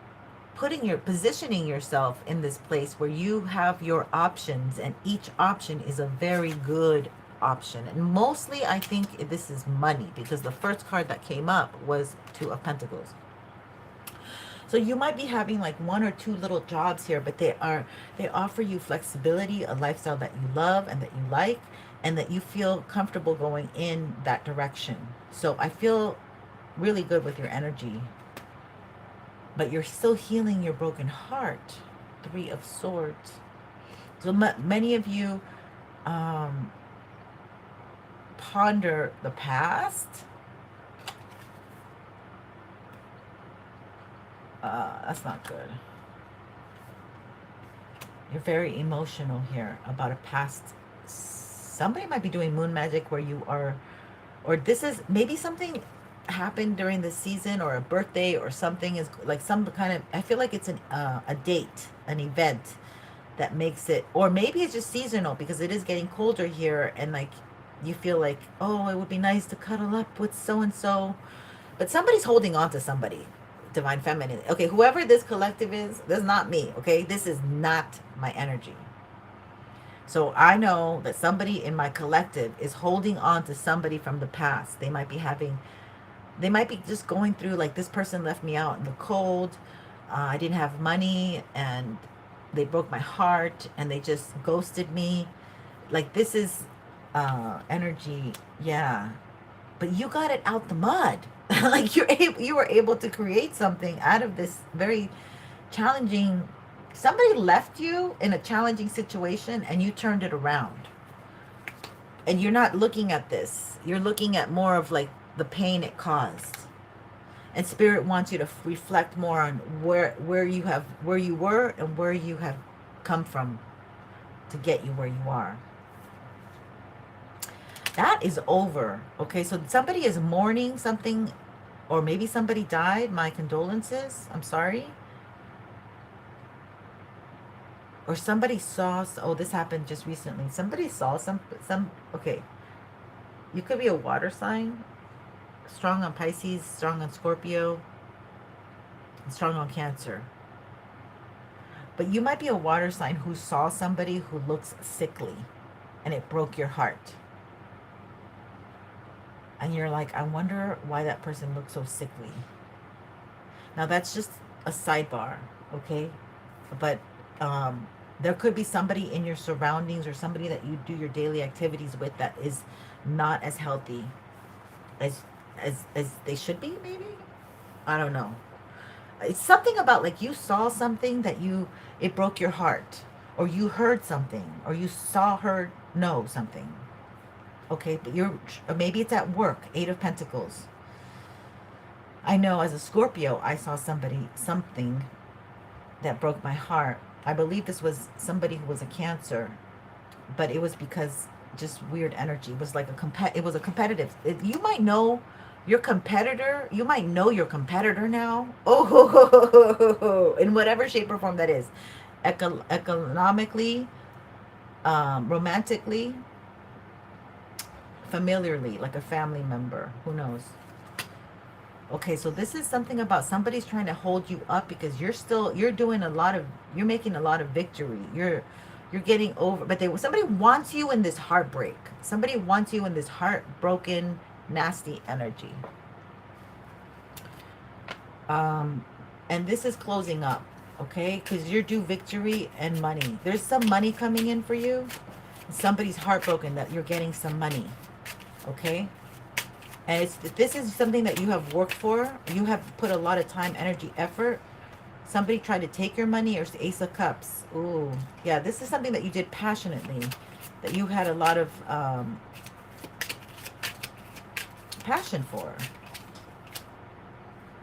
positioning yourself in this place where you have your options, and each option is a very good option. And mostly I think this is money, because the first card that came up was 2 of Pentacles. So you might be having like 1 or 2 little jobs here, but they offer you flexibility, a lifestyle that you love and that you like, and that you feel comfortable going in that direction. So I feel really good with your energy, but you're still healing your broken heart. 3 of Swords. So many of you ponder the past. That's not good. You're very emotional here about a past. Somebody might be doing moon magic where you are, or this is maybe something happened during the season, or a birthday, or something is like some kind of, I feel like it's a date, an event that makes it, or maybe it's just seasonal because it is getting colder here, and like you feel like, oh, it would be nice to cuddle up with so and so, but somebody's holding on to somebody. Divine feminine. Okay, whoever this collective is, this is not me. Okay, this is not my energy. So I know that somebody in my collective is holding on to somebody from the past. They might be just going through, like, this person left me out in the cold. I didn't have money, and they broke my heart, and they just ghosted me. Like, this is energy, yeah. But you got it out the mud. Like, you were able to create something out of this very challenging. Somebody left you in a challenging situation, and you turned it around. And you're not looking at this. You're looking at more of like the pain it caused. And spirit wants you to reflect more on where you were and where you have come from to get you where you are. That is over. Okay, so somebody is mourning something, or maybe somebody died. My condolences. I'm sorry. Or somebody saw, oh, this happened just recently. Somebody saw some, okay. You could be a water sign, strong on Pisces, strong on Scorpio, strong on Cancer. But you might be a water sign who saw somebody who looks sickly, and it broke your heart. And you're like, I wonder why that person looks so sickly. Now that's just a sidebar, okay? But there could be somebody in your surroundings, or somebody that you do your daily activities with, that is not as healthy as they should be, maybe? I don't know. It's something about, like, you saw something that it broke your heart, or you heard something, or you saw her know something. Okay, but maybe it's at work. 8 of Pentacles. I know as a Scorpio, I saw something that broke my heart. I believe this was somebody who was a Cancer, but it was because just weird energy. It was like it was a competitive. You might know your competitor. You might know your competitor now. Oh, in whatever shape or form that is, economically, romantically, familiarly, like a family member. Who knows? Okay, so this is something about somebody's trying to hold you up because you're making a lot of victory. You're getting over, but somebody wants you in this heartbreak. Somebody wants you in this heartbroken, nasty energy. And this is closing up, okay? Because you're due victory and money. There's some money coming in for you. Somebody's heartbroken that you're getting some money, okay? And this is something that you have worked for. You have put a lot of time, energy, effort. Somebody tried to take your money, or it's the Ace of Cups. Ooh, yeah, this is something that you did passionately, that you had a lot of passion for.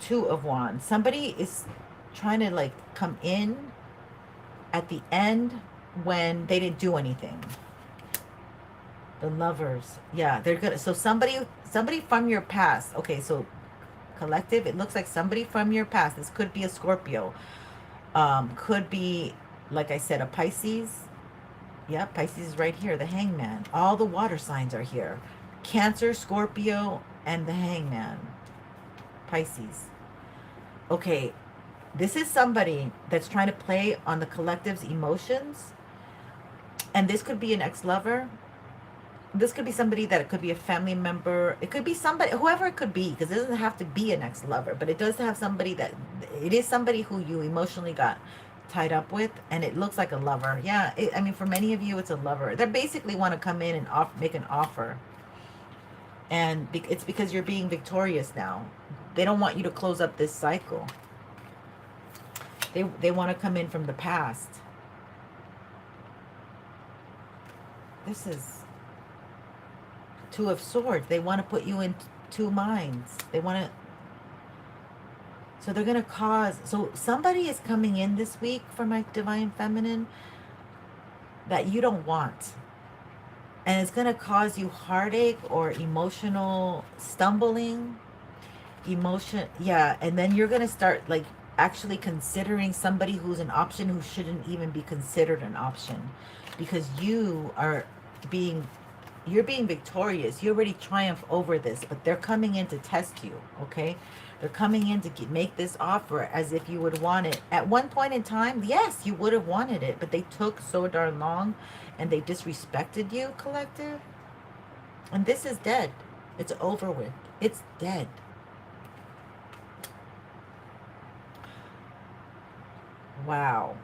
2 of Wands. Somebody is trying to, like, come in at the end when they didn't do anything. The Lovers. Yeah, they're good. So somebody from your past. Okay, so collective, it looks like somebody from your past. This could be a Scorpio. Could be, like I said, a Pisces. Yeah, Pisces is right here. The Hangman. All the water signs are here. Cancer, Scorpio, and the Hangman. Pisces. Okay, this is somebody that's trying to play on the collective's emotions. And this could be an ex-lover. This could be somebody that it could be a family member. It could be somebody, whoever it could be, because it doesn't have to be an ex-lover, but it does have somebody that, it is somebody who you emotionally got tied up with, and it looks like a lover. Yeah, I mean, for many of you, it's a lover. They basically want to come in and make an offer. And it's because you're being victorious now. They don't want you to close up this cycle. They want to come in from the past. This is 2 of Swords. They want to put you in 2 minds. They want to... So they're going to cause... So somebody is coming in this week for my Divine Feminine that you don't want. And it's going to cause you heartache or emotional stumbling. Yeah, and then you're going to start, like... actually considering somebody who's an option who shouldn't even be considered an option, because you're being victorious. You already triumphed over this, but they're coming in to test you, okay? They're coming in to make this offer as if you would want it. At one point in time, yes, you would have wanted it, but they took so darn long and they disrespected you, collective. And this is dead. It's over with. It's dead. Wow.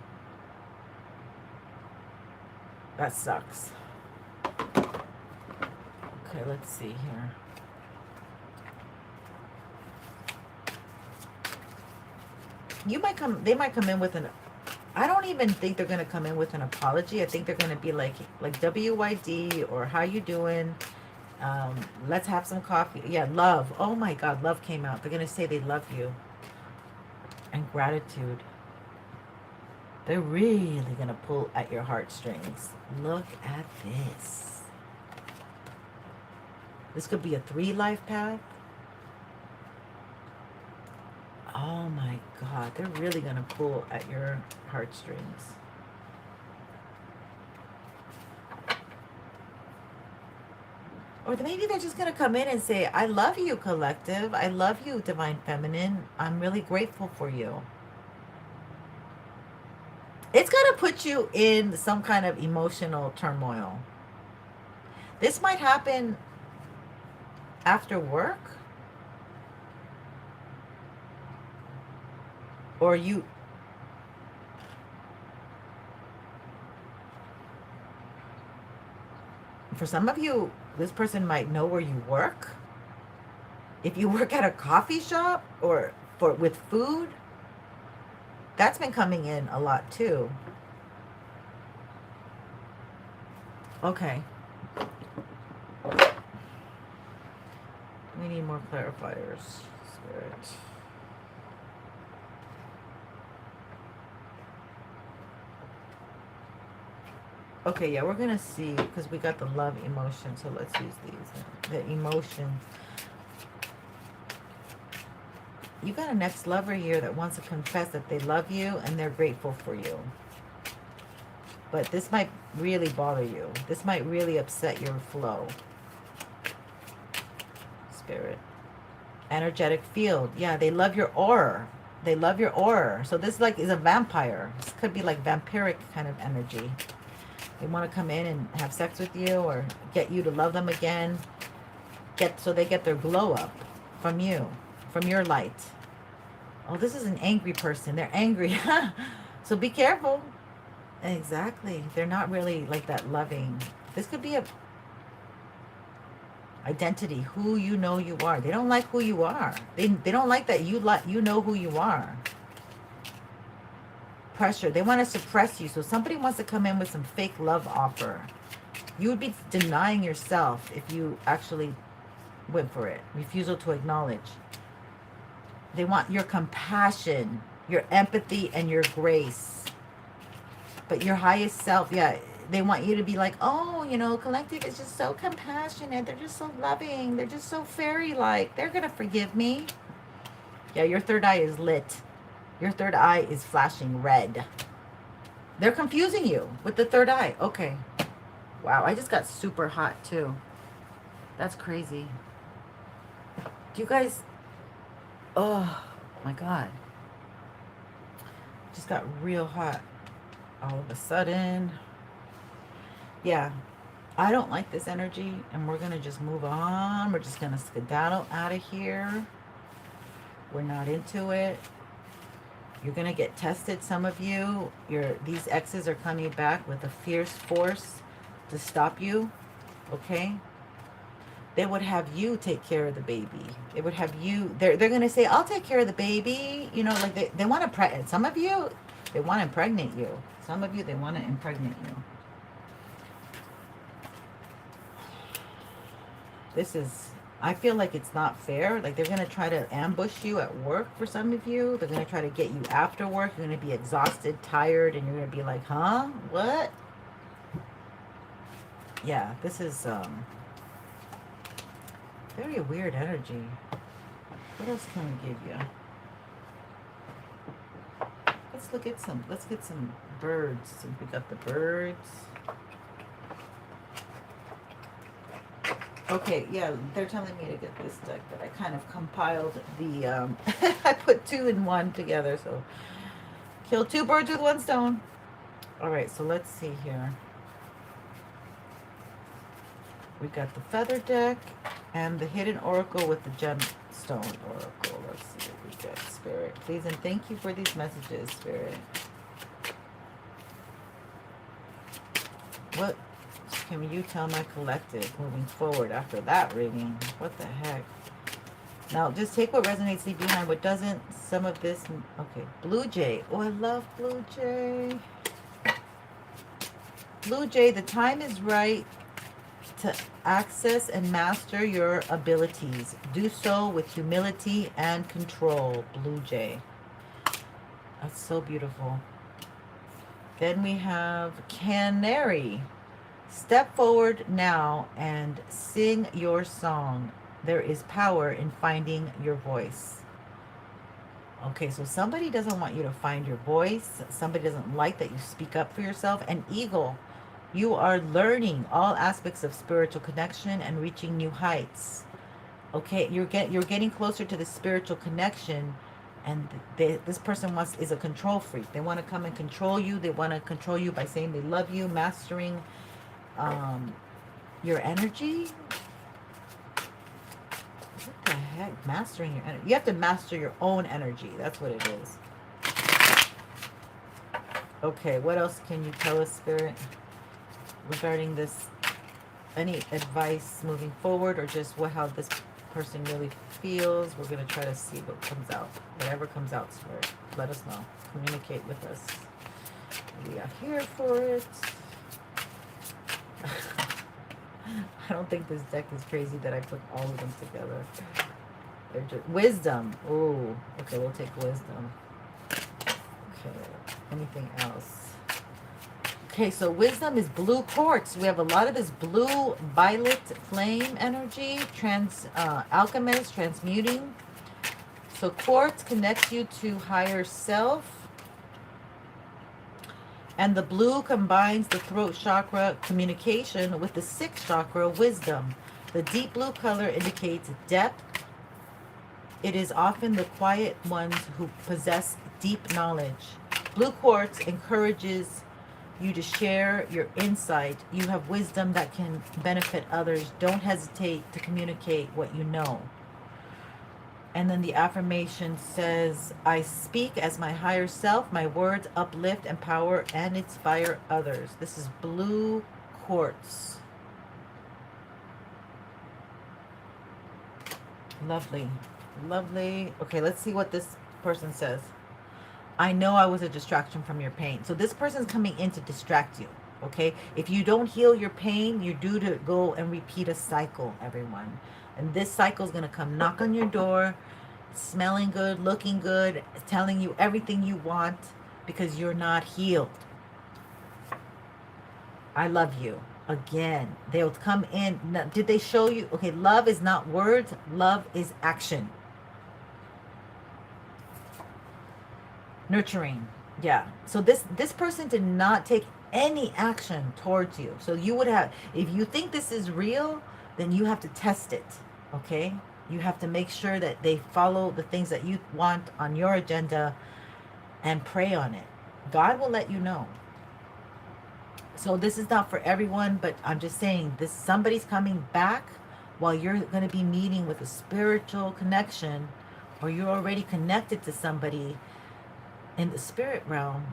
That sucks. Okay, let's see here. They might come in with I don't even think they're going to come in with an apology. I think they're going to be like WYD or how you doing? Let's have some coffee. Yeah, love. Oh my God, love came out. They're going to say they love you. And gratitude. They're really going to pull at your heartstrings. Look at this. This could be a 3-life path. Oh my God, they're really going to pull at your heartstrings. Or maybe they're just going to come in and say, I love you, collective. I love you, divine feminine. I'm really grateful for you. It's going to put you in some kind of emotional turmoil. This might happen after work. Or you... For some of you, this person might know where you work. If you work at a coffee shop or with food, that's been coming in a lot too. Okay. We need more clarifiers, Spirit. Okay, yeah, we're going to see, because we got the love emotion, so let's use these. The emotion. You got a next lover here that wants to confess that they love you and they're grateful for you. But this might really bother you. This might really upset your flow. Spirit. Energetic field. Yeah, they love your aura. They love your aura. So this is a vampire. This could be like vampiric kind of energy. They want to come in and have sex with you or get you to love them again. So they get their glow up from you, from your light. Oh, this is an angry person. They're angry. So be careful. Exactly. They're not really like that loving. This could be a identity, who you know you are. They don't like who you are. They don't like that you know who you are. Pressure. They want to suppress you. So somebody wants to come in with some fake love offer. You would be denying yourself if you actually went for it. Refusal to acknowledge. They want your compassion, your empathy, and your grace. But your highest self, yeah, they want you to be like, oh, you know, collective is just so compassionate. They're just so loving. They're just so fairy-like. They're going to forgive me. Yeah, your third eye is lit. Your third eye is flashing red. They're confusing you with the third eye. Okay. Wow, I just got super hot too. That's crazy. Do you guys... Oh, my God. Just got real hot all of a sudden. Yeah, I don't like this energy, and we're going to just move on. We're just going to skedaddle out of here. We're not into it. You're going to get tested, some of you. These exes are coming back with a fierce force to stop you, okay? They would have you take care of the baby. They would have you, they're going to say, I'll take care of the baby. You know, like they want to, some of you, they want to impregnate you. Some of you, they want to impregnate you. This is, I feel like it's not fair. Like they're going to try to ambush you at work for some of you. They're going to try to get you after work. You're going to be exhausted, tired, and you're going to be like, huh? What? Yeah, this is very weird energy. What else can we give you? let's get some birds. So we got the birds. Okay, yeah, they're telling me to get this deck, but I kind of compiled the, I put two in one together, so kill two birds with one stone. All right, so let's see here. We got the feather deck and the hidden oracle with the gemstone oracle. Let's see what we get, Spirit. Please and thank you for these messages, Spirit. What can you tell my collective moving forward after that reading? What the heck? Now, just take what resonates, leave behind what doesn't. Some of this... Okay, Blue Jay. Oh, I love Blue Jay. Blue Jay, the time is right to access and master your abilities. Do so with humility and control, Blue Jay. That's so beautiful. Then we have Canary. Step forward now and sing your song. There is power in finding your voice. Okay, so somebody doesn't want you to find your voice. Somebody doesn't like that you speak up for yourself. And Eagle, you are learning all aspects of spiritual connection and reaching new heights. Okay, you're getting closer to the spiritual connection, and this person is a control freak. They want to come and control you. They want to control you by saying they love you, mastering your energy. What the heck? Mastering your energy. You have to master your own energy. That's what it is. Okay, what else can you tell us, Spirit, regarding this? Any advice moving forward, or just how this person really feels? We're going to try to see what comes out. Whatever comes out, Spirit, let us know. Communicate with us. We are here for it. I don't think this deck is crazy that I put all of them together. They're just wisdom. Oh, okay, we'll take wisdom. Okay, anything else? Okay, so wisdom is blue quartz. We have a lot of this blue violet flame energy, alchemist, transmuting. So quartz connects you to higher self. And the blue combines the throat chakra communication with the sixth chakra wisdom. The deep blue color indicates depth. It is often the quiet ones who possess deep knowledge. Blue quartz encourages you to share your insight. You have wisdom that can benefit others. Don't hesitate to communicate what you know. And then the affirmation says, I speak as my higher self. My words uplift, empower, and inspire others. This is blue quartz. Lovely. Lovely. Okay, let's see what this person says. I know I was a distraction from your pain. So this person's coming in to distract you. Okay? If you don't heal your pain, you're due to go and repeat a cycle, everyone. And this cycle is going to come knock on your door, smelling good, looking good, telling you everything you want because you're not healed. I love you. Again, they'll come in. Now, did they show you? Okay, love is not words. Love is action. Nurturing. Yeah. So this person did not take any action towards you. So you would have, if you think this is real, then you have to test it. Okay? You have to make sure that they follow the things that you want on your agenda and pray on it. God will let you know. So this is not for everyone, but I'm just saying this, somebody's coming back while you're going to be meeting with a spiritual connection, or you're already connected to somebody in the spirit realm.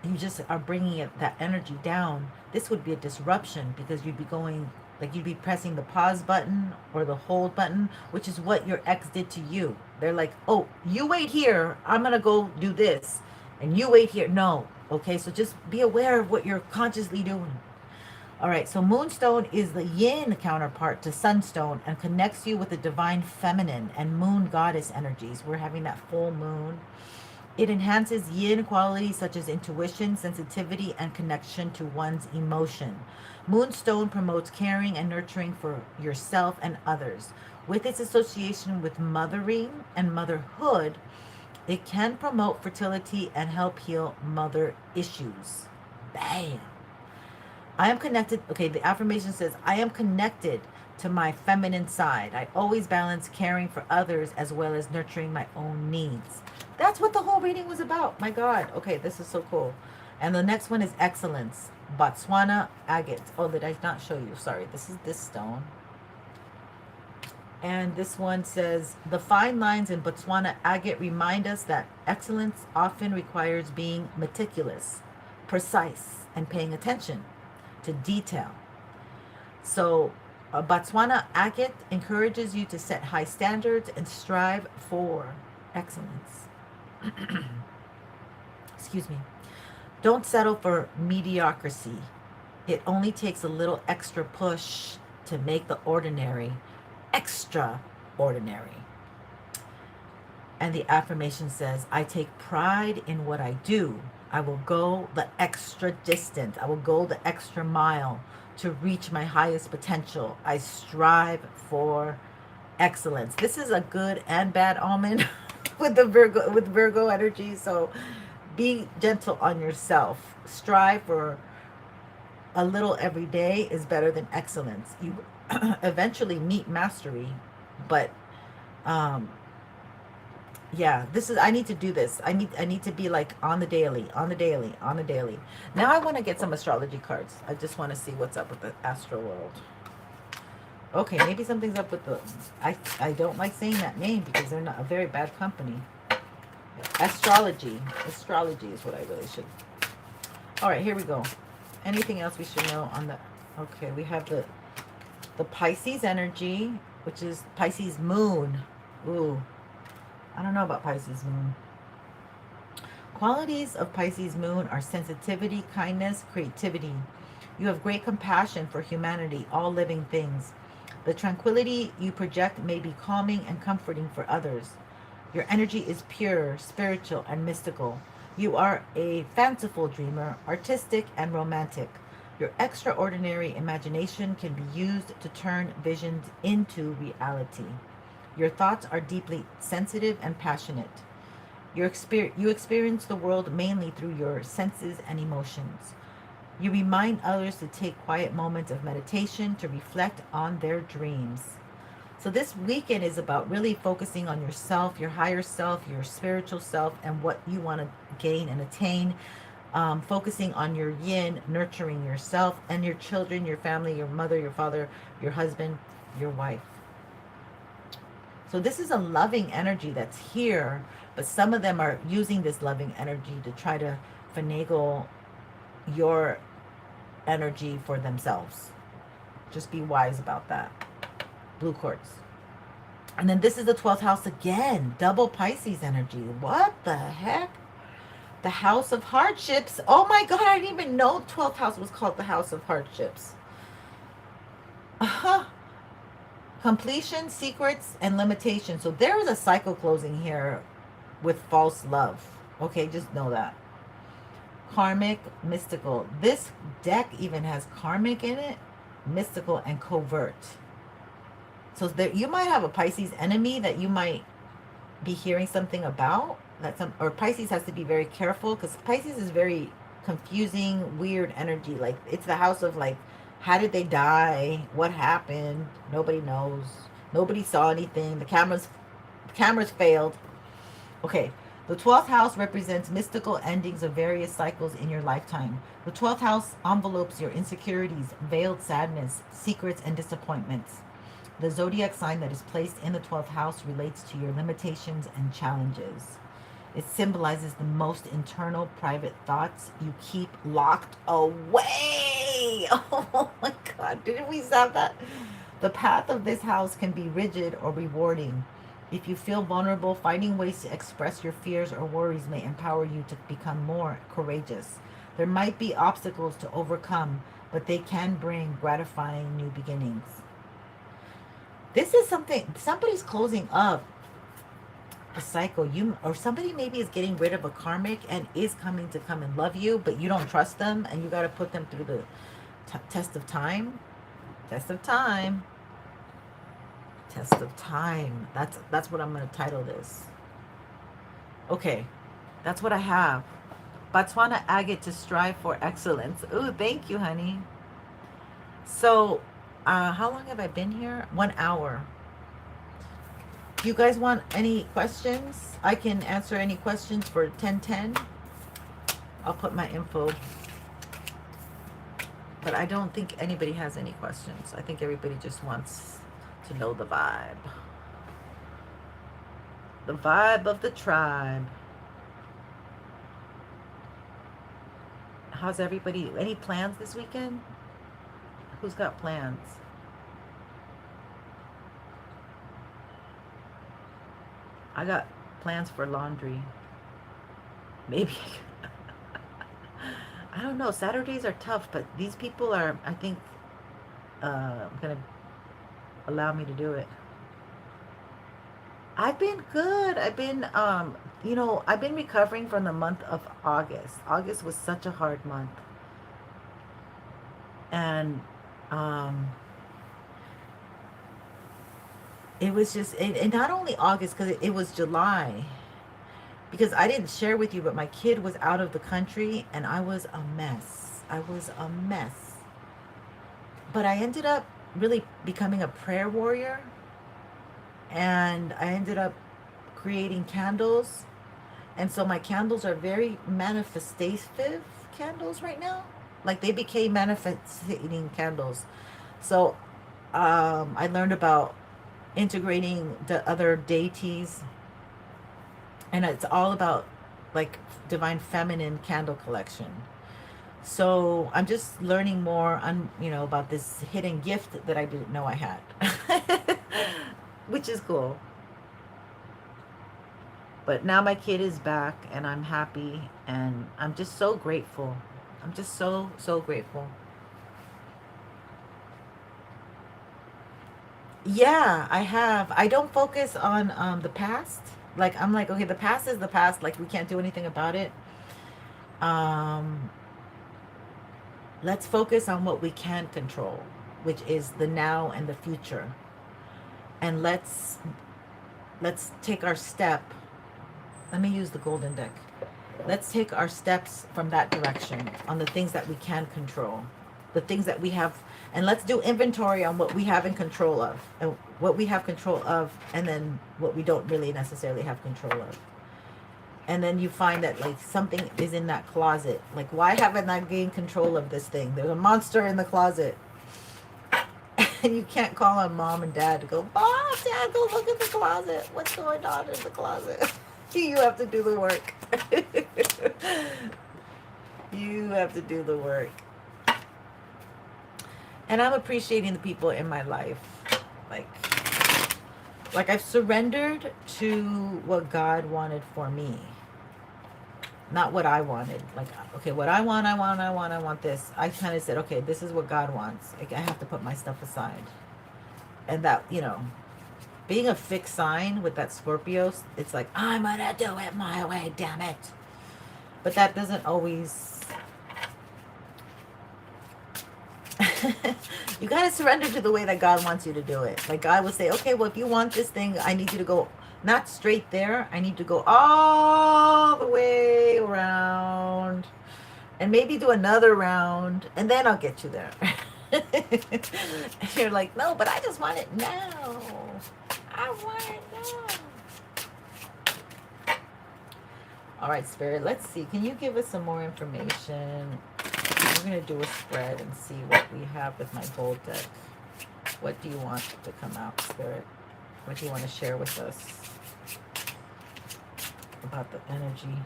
You just are bringing that energy down. This would be a disruption because you'd be going, like you'd be pressing the pause button or the hold button, which is what your ex did to you. They're like, oh, you wait here. I'm going to go do this. And you wait here. No. Okay, so just be aware of what you're consciously doing. All right, so Moonstone is the yin counterpart to Sunstone and connects you with the divine feminine and moon goddess energies. We're having that full moon. It enhances yin qualities such as intuition, sensitivity, and connection to one's emotion. Moonstone promotes caring and nurturing for yourself and others. With its association with mothering and motherhood, They can promote fertility and help heal mother issues. Bam. I am connected. Okay, the affirmation says, I am connected to my feminine side. I always balance caring for others as well as nurturing my own needs. That's what the whole reading was about. My God. Okay, this is so cool. And the next one is excellence. Botswana agate. Oh, did I not show you? Sorry. This is this stone. And this one says, the fine lines in Botswana agate remind us that excellence often requires being meticulous, precise, and paying attention to detail. So Botswana agate encourages you to set high standards and strive for excellence. Excuse me. Don't settle for mediocrity. It only takes a little extra push to make the ordinary extraordinary. And the affirmation says, I take pride in what I do. I will go the extra distance. I will go the extra mile to reach my highest potential. I strive for excellence. This is a good and bad omen with the Virgo energy. So be gentle on yourself. Strive for a little every day is better than excellence. You eventually meet mastery, but yeah, this is, I need to do this. I need to be like on the daily. Now I want to get some astrology cards. I just want to see what's up with the astral world. Okay, maybe something's up with the, I don't like saying that name because they're not a very bad company. Astrology is what I really should. All right, here we go. Anything else we should know on the, okay, we have the Pisces energy, which is Pisces moon. Ooh, I don't know about Pisces moon. Qualities of Pisces moon are sensitivity, kindness, creativity. You have great compassion for humanity, all living things. The tranquility you project may be calming and comforting for others. Your energy is pure, spiritual, and mystical. You are a fanciful dreamer, artistic, and romantic. Your extraordinary imagination can be used to turn visions into reality. Your thoughts are deeply sensitive and passionate. You experience the world mainly through your senses and emotions. You remind others to take quiet moments of meditation to reflect on their dreams. So this weekend is about really focusing on yourself, your higher self, your spiritual self, and what you want to gain and attain. Focusing on your yin, nurturing yourself and your children, your family, your mother, your father, your husband, your wife. So this is a loving energy that's here, but some of them are using this loving energy to try to finagle your energy for themselves. Just be wise about that. Blue quartz. And then this is the 12th house again. Double Pisces energy. What the heck? The house of hardships. Oh my God, I didn't even know 12th house was called the house of hardships. Completion, secrets, and limitations. So there is a cycle closing here with false love. Okay, just know that. Karmic, mystical. This deck even has karmic in it, mystical, and covert. So there, you might have a Pisces enemy that you might be hearing something about. Or Pisces has to be very careful because Pisces is very confusing, weird energy. Like it's the house of like, how did they die? What happened? Nobody knows. Nobody saw anything. The cameras failed. Okay. The 12th house represents mystical endings of various cycles in your lifetime. The 12th house envelopes your insecurities, veiled sadness, secrets, and disappointments. The zodiac sign that is placed in the 12th house relates to your limitations and challenges. It symbolizes the most internal, private thoughts you keep locked away. Oh my God, didn't we stop that? The path of this house can be rigid or rewarding. If you feel vulnerable, finding ways to express your fears or worries may empower you to become more courageous. There might be obstacles to overcome, but they can bring gratifying new beginnings. This is something, somebody's closing up a cycle. Or somebody maybe is getting rid of a karmic and is coming to come and love you, but you don't trust them and you got to put them through the test of time. Test of time. Test of time. That's what I'm going to title this. Okay, that's what I have. Botswana agate to strive for excellence. Ooh, thank you, honey. So, how long have I been here? 1 hour. Do you guys want any questions? I can answer any questions for 1010. I'll put my info. But I don't think anybody has any questions. I think everybody just wants to know the vibe. The vibe of the tribe. How's everybody? Any plans this weekend? Who's got plans? I got plans for laundry. Maybe. I don't know. Saturdays are tough, but these people are, I think, going to allow me to do it. I've been good. I've been, I've been recovering from the month of August. August was such a hard month. And it was just, and not only August, because it was July. Because I didn't share with you, but my kid was out of the country and I was a mess. I was a mess. But I ended up really becoming a prayer warrior. And I ended up creating candles. And so my candles are very manifestative candles right now. Like they became manifesting candles. So I learned about integrating the other deities. And it's all about like divine feminine candle collection. So I'm just learning more on, about this hidden gift that I didn't know I had. Which is cool. But now my kid is back and I'm happy and I'm just so grateful. I'm just so, so grateful. Yeah, I have. I don't focus on the past. Like I'm like, okay, the past is the past. Like we can't do anything about it. Um, let's focus on what we can control, which is the now and the future. And let's take our step. Let me use the golden deck. Let's take our steps from that direction on the things that we can control, the things that we have, and let's do inventory on what we have in control of, and what we have control of, and then what we don't really necessarily have control of. And then you find that like something is in that closet. Like, why haven't I gained control of this thing? There's a monster in the closet. And you can't call on mom and dad to go, Mom, Dad, go look in the closet. What's going on in the closet? You have to do the work. You have to do the work. And I'm appreciating the people in my life. Like I've surrendered to what God wanted for me. Not what I wanted. Like, okay, what I want this. I kind of said, okay, this is what God wants. Like, I have to put my stuff aside. And that, being a fixed sign with that Scorpio, it's like, I'm going to do it my way, damn it. But that doesn't always... You got to surrender to the way that God wants you to do it. Like God will say, okay, well, if you want this thing, I need you to go not straight there. I need to go all the way around and maybe do another round and then I'll get you there. You're like, no, but I just want it now. I want it now. All right, Spirit, let's see. Can you give us some more information? We're going to do a spread and see what we have with my gold deck. What do you want to come out, Spirit? What do you want to share with us about the energy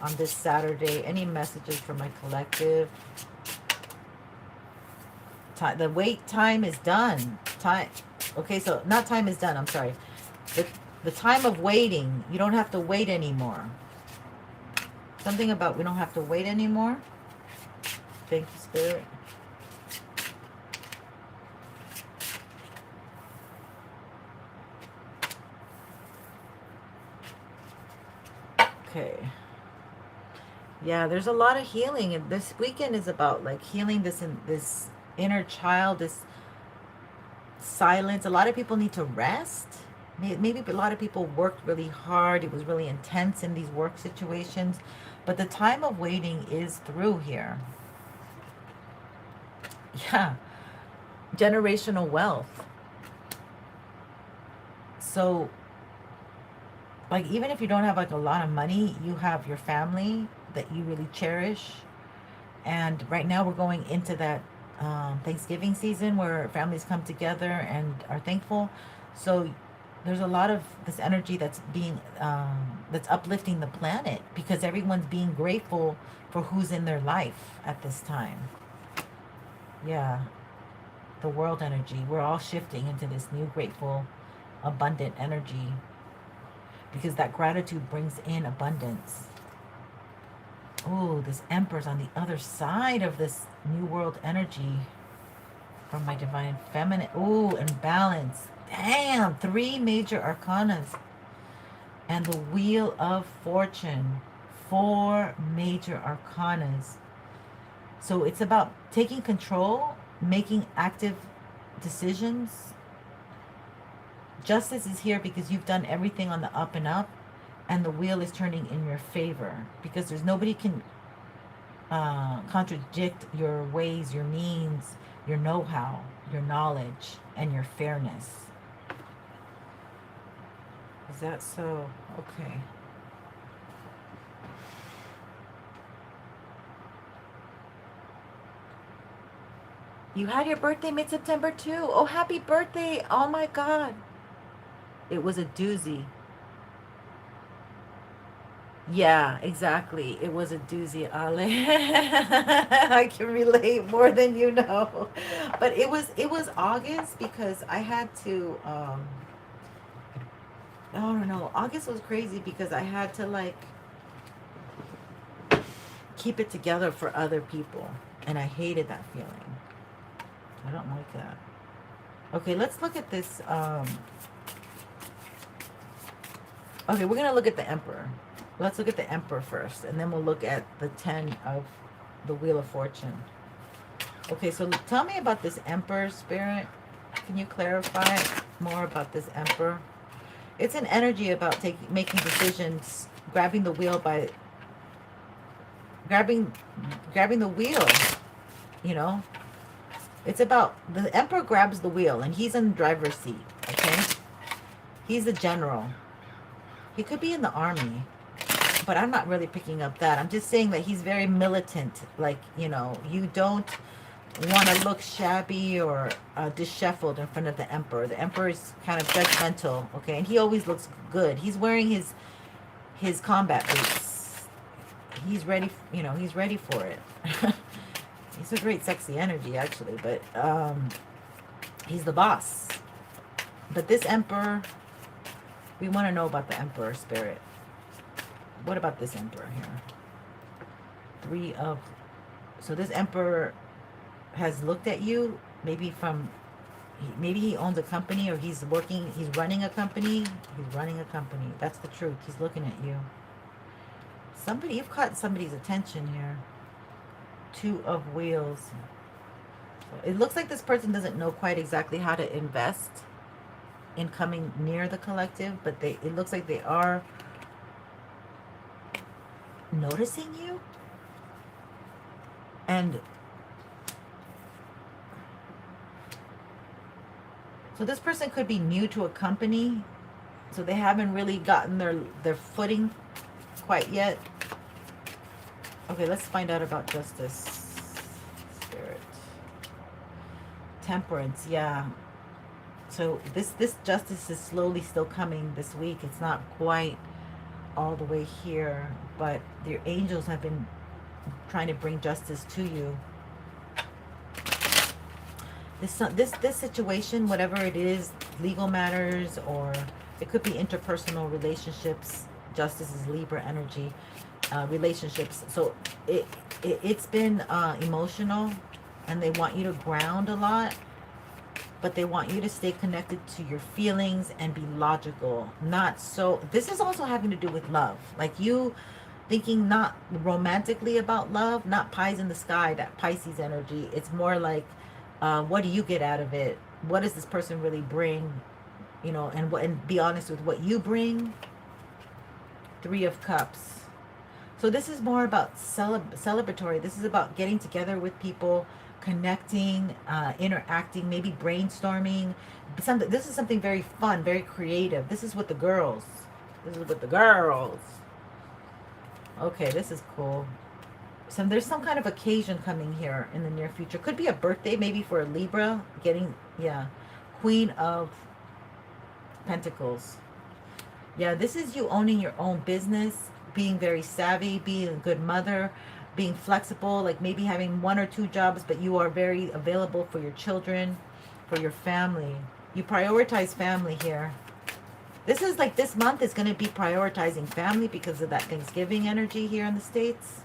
on this Saturday? Any messages for my collective? The wait time is done. Okay, so not time is done. I'm sorry. The time of waiting. You don't have to wait anymore. Something about we don't have to wait anymore. Thank you, Spirit. Okay. Yeah, there's a lot of healing, and this weekend is about like healing this inner child, this silence. A lot of people need to rest. Maybe a lot of people worked really hard. It was really intense in these work situations. But the time of waiting is through here. Yeah. Generational wealth. So, like, even if you don't have like a lot of money, you have your family that you really cherish. And right now we're going into that Thanksgiving season where families come together and are thankful. So there's a lot of this energy that's being that's uplifting the planet because everyone's being grateful for who's in their life at this time. Yeah, the world energy. We're all shifting into this new grateful, abundant energy because that gratitude brings in abundance. Oh, this Emperor's on the other side of this New World energy from my Divine Feminine. Oh, and balance. Damn, 3 major arcanas. And the Wheel of Fortune. 4 major arcanas. So it's about taking control, making active decisions. Justice is here because you've done everything on the up and up. And the wheel is turning in your favor because there's nobody can contradict your ways, your means, your know-how, your knowledge, and your fairness. Is that so? Okay. You had your birthday mid-September too. Oh, happy birthday. Oh my God. It was a doozy. Yeah, exactly. It was a doozy, Ale. I can relate more than you know. But it was August because I had to I don't know. August was crazy because I had to like keep it together for other people and I hated that feeling. I don't like that. Okay, let's look at this okay, we're going to look at the Emperor. Let's look at the Emperor first, and then we'll look at the 10 of the Wheel of Fortune. Okay, so tell me about this Emperor, Spirit. Can you clarify more about this Emperor? It's an energy about making decisions, grabbing the wheel by... Grabbing the wheel, you know? It's about... The Emperor grabs the wheel, and he's in the driver's seat, okay? He's the general. He could be in the army. But I'm not really picking up that. I'm just saying that he's very militant. Like, you know, you don't want to look shabby or disheveled in front of the Emperor. The Emperor is kind of judgmental, okay? And he always looks good. He's wearing his combat boots. He's ready, you know, he's ready for it. He's a great sexy energy, actually. But he's the boss. But this Emperor, we want to know about the Emperor, Spirit. What about this Emperor here? 3 of... So this Emperor has looked at you, maybe maybe he owns a company or he's running a company. He's running a company. That's the truth. He's looking at you. You've caught somebody's attention here. 2 of Wheels. So it looks like this person doesn't know quite exactly how to invest in coming near the collective, but it looks like they are noticing you. And so this person could be new to a company, so they haven't really gotten their footing quite yet. Okay, let's find out about justice, Spirit. Temperance, yeah. So this justice is slowly still coming this week. It's not quite all the way here, but your angels have been trying to bring justice to you. This situation, whatever it is, legal matters, or it could be interpersonal relationships. Justice is Libra energy, relationships. So it's been emotional, and they want you to ground a lot. But they want you to stay connected to your feelings and be logical. Not so... This is also having to do with love. Like you thinking not romantically about love, not pies in the sky, that Pisces energy. It's more like, what do you get out of it? What does this person really bring? you know, and be honest with what you bring. 3 of Cups. So this is more about celebratory. This is about getting together with people, connecting, interacting, maybe brainstorming. This is something very fun, very creative. This is with the girls. This is with the girls. Okay, this is cool. So there's some kind of occasion coming here in the near future. Could be a birthday, maybe for a Libra. Yeah. Queen of Pentacles. Yeah, this is you owning your own business, being very savvy, being a good mother, being flexible, like maybe having 1 or 2 jobs, but you are very available for your children, for your family. You prioritize family here. This is like this month is going to be prioritizing family because of that Thanksgiving energy here in the States.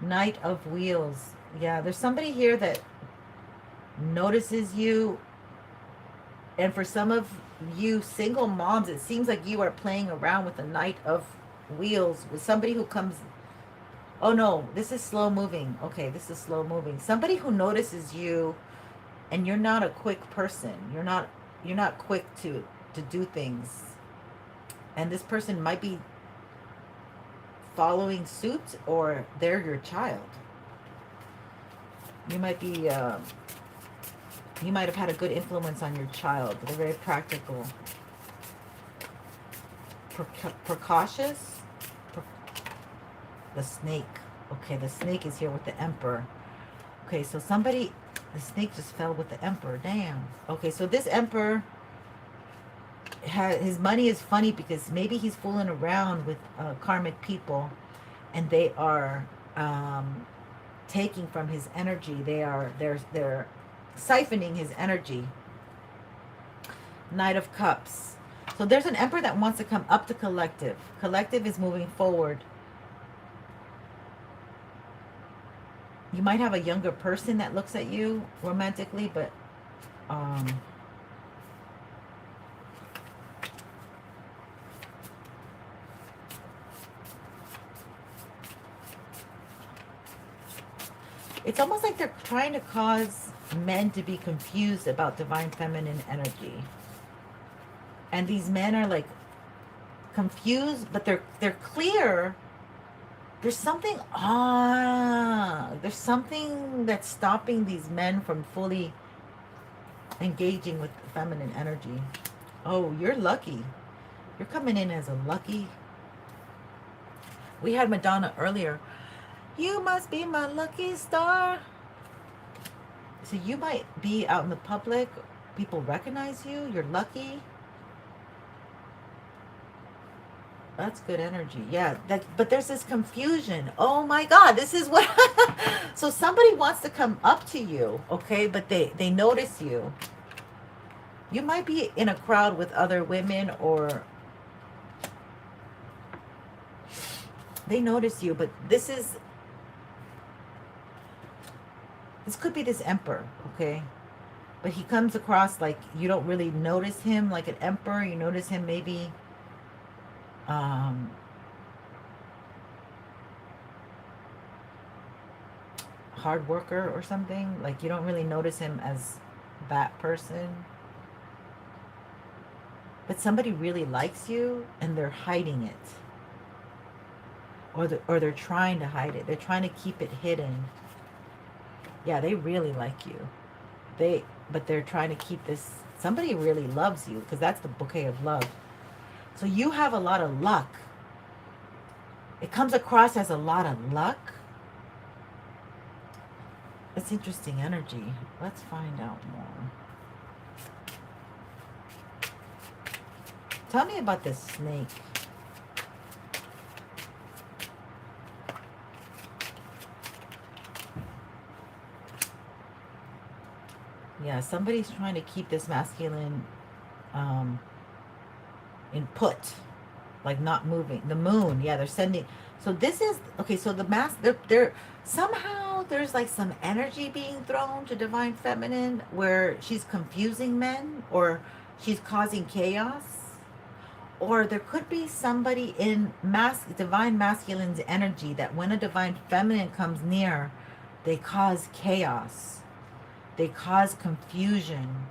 Knight of Wheels. Yeah, there's somebody here that notices you. And for some of you single moms, it seems like you are playing around with the Knight of Wheels with somebody who comes. Oh no, this is slow moving. Okay, this is slow moving. Somebody who notices you, and you're not a quick person. You're not quick to do things. And this person might be following suit, or they're your child. You might be you might have had a good influence on your child. They're very practical. Precautious. The snake. Okay, the snake is here with the Emperor. Okay, so the snake just fell with the Emperor. Damn. Okay, so this Emperor, his money is funny because maybe he's fooling around with karmic people, and they are taking from his energy. They're siphoning his energy. Knight of Cups. So there's an Emperor that wants to come up to collective. Collective is moving forward. You might have a younger person that looks at you romantically, but it's almost like they're trying to cause men to be confused about divine feminine energy. And these men are like confused, but they're clear. There's something there's something that's stopping these men from fully engaging with feminine energy. Oh, you're lucky. You're coming in as a lucky. We had Madonna earlier. You must be my lucky star. So you might be out in the public. People recognize you. You're lucky. That's good energy. Yeah, but there's this confusion. Oh my God, this is what... So somebody wants to come up to you, okay? But they notice you. You might be in a crowd with other women, or they notice you, but this could be this Emperor, okay? But he comes across like you don't really notice him like an Emperor. You notice him maybe hard worker or something. Like you don't really notice him as that person. But somebody really likes you and they're hiding it. Or they're trying to hide it. They're trying to keep it hidden. Yeah, they really like you. But they're trying to keep this. Somebody really loves you, because that's the bouquet of love. So you have a lot of luck. It comes across as a lot of luck. It's interesting energy. Let's find out more. Tell me about this snake. Yeah, somebody's trying to keep this masculine input, like not moving. The moon, yeah, they're sending. So this is okay. So the they're somehow there's like some energy being thrown to divine feminine where she's confusing men, or she's causing chaos, or there could be somebody in divine masculine's energy that when a divine feminine comes near, they cause chaos. They cause confusion.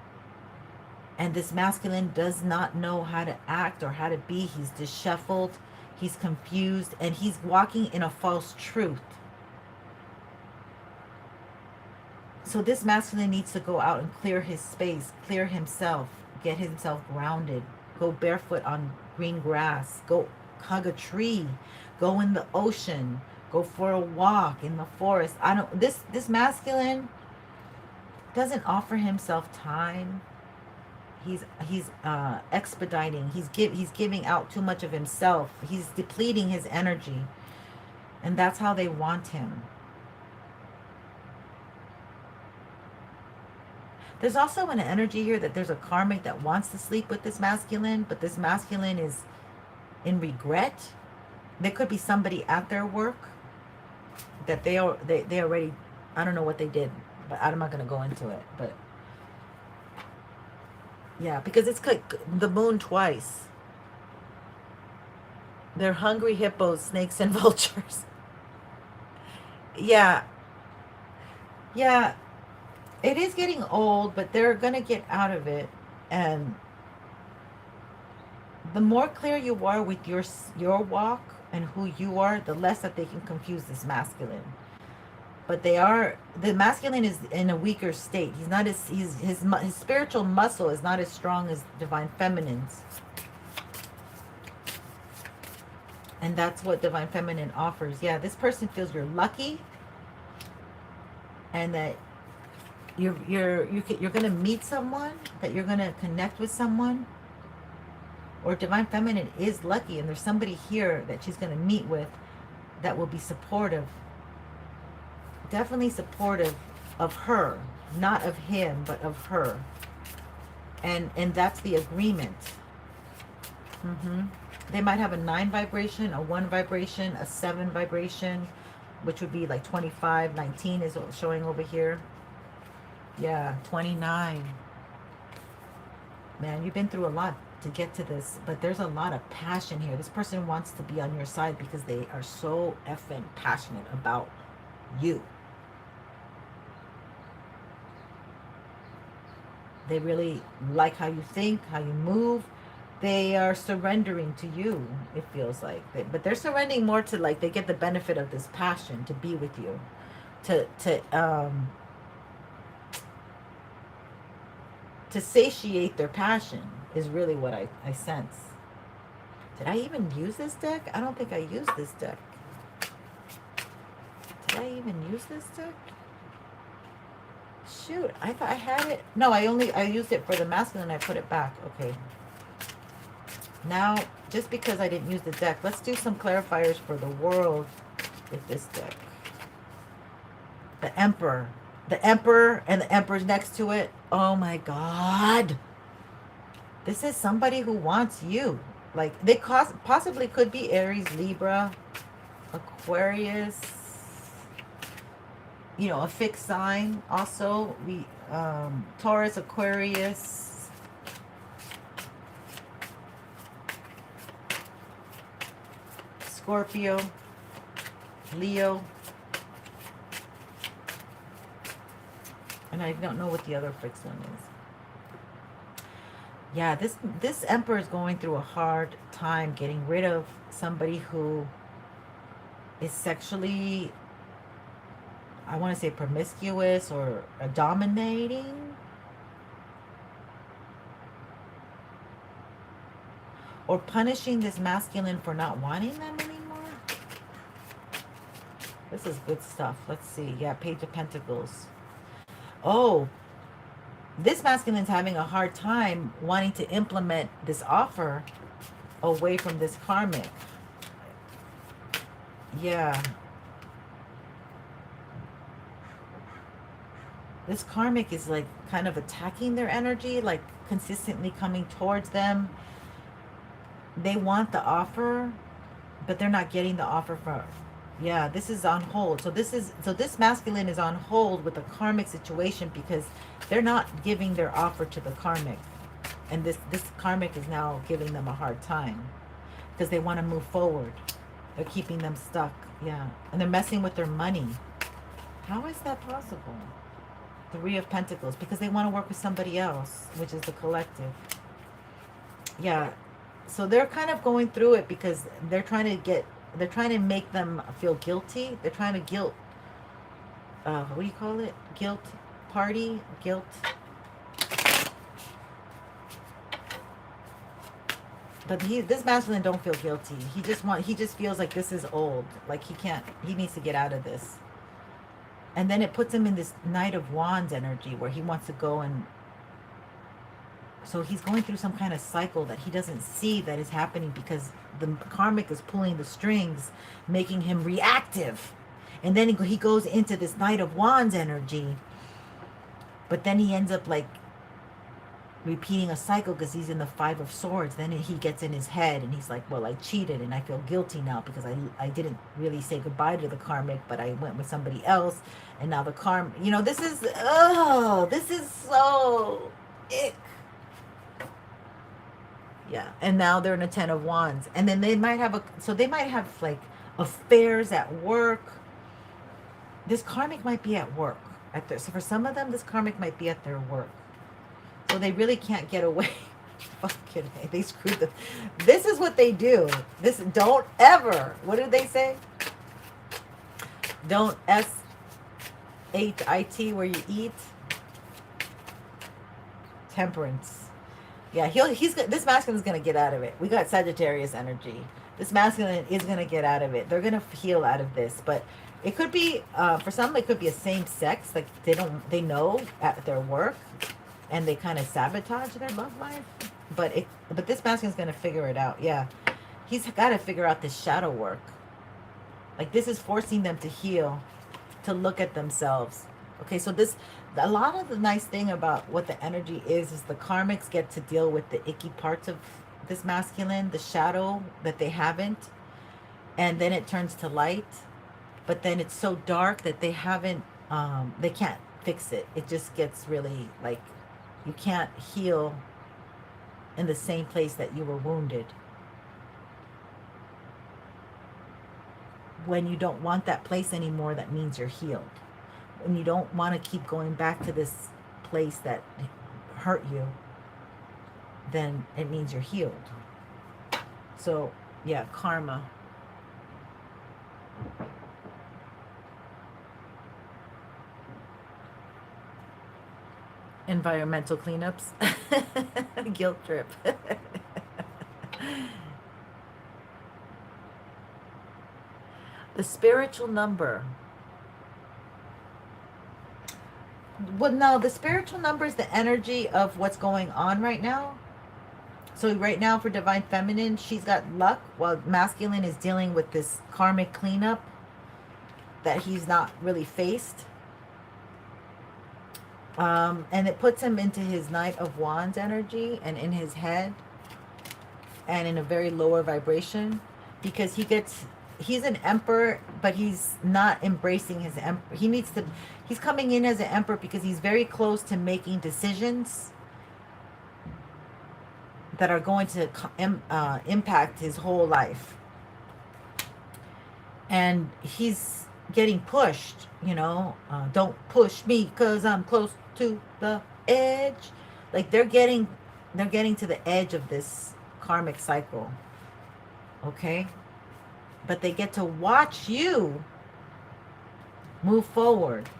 And this masculine does not know how to act or how to be. He's disheveled, he's confused, and he's walking in a false truth. So this masculine needs to go out and clear his space, clear himself, get himself grounded, go barefoot on green grass, go hug a tree, go in the ocean, go for a walk in the forest. This masculine doesn't offer himself time. He's expediting. He's giving out too much of himself. He's depleting his energy. And that's how they want him. There's also an energy here that there's a karmic that wants to sleep with this masculine, but this masculine is in regret. There could be somebody at their work that they already, I don't know what they did, but I'm not going to go into it. But yeah, because it's like the moon twice. They're hungry hippos, snakes, and vultures. Yeah. Yeah. It is getting old, but they're going to get out of it. And the more clear you are with your walk and who you are, the less that they can confuse this masculine. But the masculine is in a weaker state. He's not as, his spiritual muscle is not as strong as divine feminine's. And that's what divine feminine offers. Yeah, this person feels you're lucky and that you're going to meet someone, that you're going to connect with someone. Or divine feminine is lucky and there's somebody here that she's going to meet with that will be supportive. Definitely supportive of her, not of him, but of her. And that's the agreement. They might have a 9 vibration, a 1 vibration, a 7 vibration, which would be like 25. 19 is showing over here. Yeah, 29. Man, you've been through a lot to get to this, but there's a lot of passion here. This person wants to be on your side because they are so effing passionate about you. They really like how you think, how you move. They are surrendering to you, it feels like. But they're surrendering more to, like, they get the benefit of this passion to be with you. To satiate their passion is really what I sense. Did I even use this deck? I don't think I used this deck. Did I even use this deck? Shoot, I thought I had it. No, I used it for the masculine. I put it back. Okay. Now, just because I didn't use the deck, let's do some clarifiers for the world with this deck. The Emperor. The Emperor and the Emperor's next to it. Oh my God. This is somebody who wants you. Like, they possibly could be Aries, Libra, Aquarius. You know, a fixed sign. Also, Taurus, Aquarius. Scorpio, Leo. And I don't know what the other fixed one is. Yeah, this Emperor is going through a hard time getting rid of somebody who is sexually, I want to say promiscuous or dominating. Or punishing this masculine for not wanting them anymore. This is good stuff. Let's see. Yeah, Page of Pentacles. Oh, this masculine's having a hard time wanting to implement this offer away from this karmic. Yeah. This karmic is like kind of attacking their energy, like consistently coming towards them. They want the offer, but they're not getting the offer from. Yeah, this is on hold. So this masculine is on hold with the karmic situation because they're not giving their offer to the karmic. And this karmic is now giving them a hard time because they want to move forward. They're keeping them stuck. Yeah. And they're messing with their money. How is that possible? Three of Pentacles, because they want to work with somebody else, which is the collective. Yeah. So they're kind of going through it because they're trying to make them feel guilty. They're trying to what do you call it? Guilt party? Guilt. But this masculine don't feel guilty. He just feels like this is old. Like he needs to get out of this. And then it puts him in this Knight of Wands energy where he wants to go and... So he's going through some kind of cycle that he doesn't see that is happening because the karmic is pulling the strings, making him reactive. And then he goes into this Knight of Wands energy. But then he ends up like repeating a cycle because he's in the Five of Swords. Then he gets in his head and he's like, well, I cheated and I feel guilty now because I didn't really say goodbye to the karmic, but I went with somebody else. And now the karmic, you know, this is so ick. Yeah. And now they're in a Ten of Wands. And then they might have like affairs at work. This karmic might be at work. So for some of them, this karmic might be at their work. So they really can't get away. Fucking, they screwed them. This is what they do. Don't ever. What do they say? Don't S-H-I-T where you eat. Temperance. Yeah, this masculine is going to get out of it. We got Sagittarius energy. This masculine is going to get out of it. They're going to heal out of this. But it could be, for some, it could be a same sex. Like they know at their work. And they kind of sabotage their love life. But this masculine's going to figure it out. Yeah. He's got to figure out this shadow work. Like this is forcing them to heal. To look at themselves. Okay, so a lot of the nice thing about what the energy is the karmics get to deal with the icky parts of this masculine. The shadow that they haven't. And then it turns to light. But then it's so dark that they haven't, they can't fix it. It just gets really like... You can't heal in the same place that you were wounded. When you don't want that place anymore, that means you're healed. When you don't want to keep going back to this place that hurt you, then it means you're healed. So, yeah, karma. Environmental cleanups. Guilt trip. The spiritual number. Well, no, the spiritual number is the energy of what's going on right now. So right now for Divine Feminine, she's got luck, while masculine is dealing with this karmic cleanup that he's not really faced. And it puts him into his Knight of Wands energy and in his head and in a very lower vibration because he's an emperor, but he's not embracing his emperor. He's coming in as an emperor because he's very close to making decisions that are going to impact his whole life. And he's getting pushed, you know, don't push me because I'm close to the edge. Like they're getting to the edge of this karmic cycle. Okay? But they get to watch you move forward.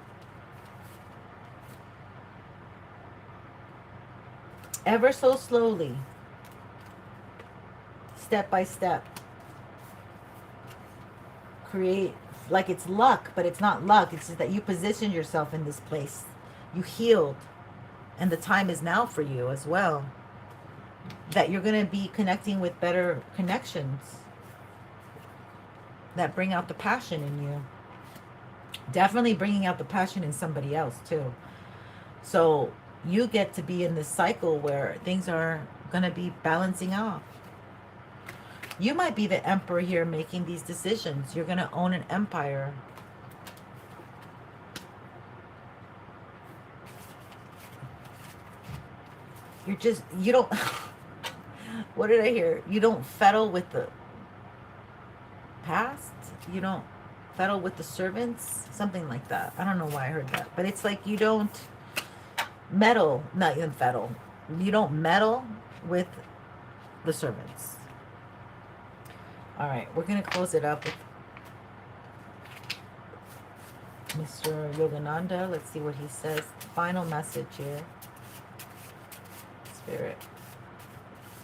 Ever so slowly. Step by step. Create, like it's luck, but it's not luck. It's just that you positioned yourself in this place. You healed. And the time is now for you as well. That you're going to be connecting with better connections. That bring out the passion in you. Definitely bringing out the passion in somebody else too. So you get to be in this cycle where things are going to be balancing out. You might be the emperor here making these decisions. You're going to own an empire. You don't, what did I hear? You don't feddle with the past. You don't feddle with the servants. Something like that. I don't know why I heard that. But it's like you don't meddle, not even feddle. You don't meddle with the servants. All right, we're going to close it up with Mr. Yogananda. Let's see what he says. Final message here. Spirit,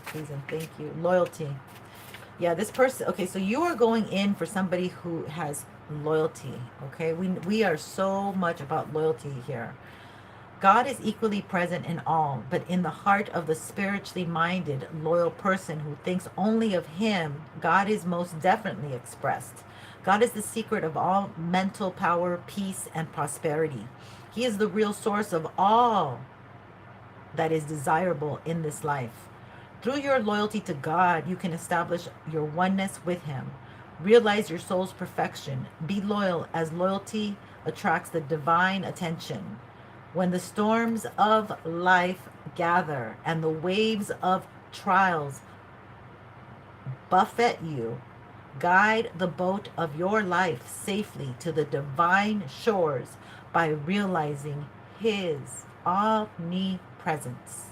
please and thank you. Loyalty. Yeah, this person, okay, so you are going in for somebody who has loyalty, okay? We are so much about loyalty here. God is equally present in all, but in the heart of the spiritually minded, loyal person who thinks only of him, God is most definitely expressed. God is the secret of all mental power, peace, and prosperity. He is the real source of all that is desirable in this life. Through your loyalty to God, you can establish your oneness with him. Realize your soul's perfection. Be loyal, as loyalty attracts the divine attention. When the storms of life gather and the waves of trials buffet you, guide the boat of your life safely to the divine shores by realizing his omnipresence.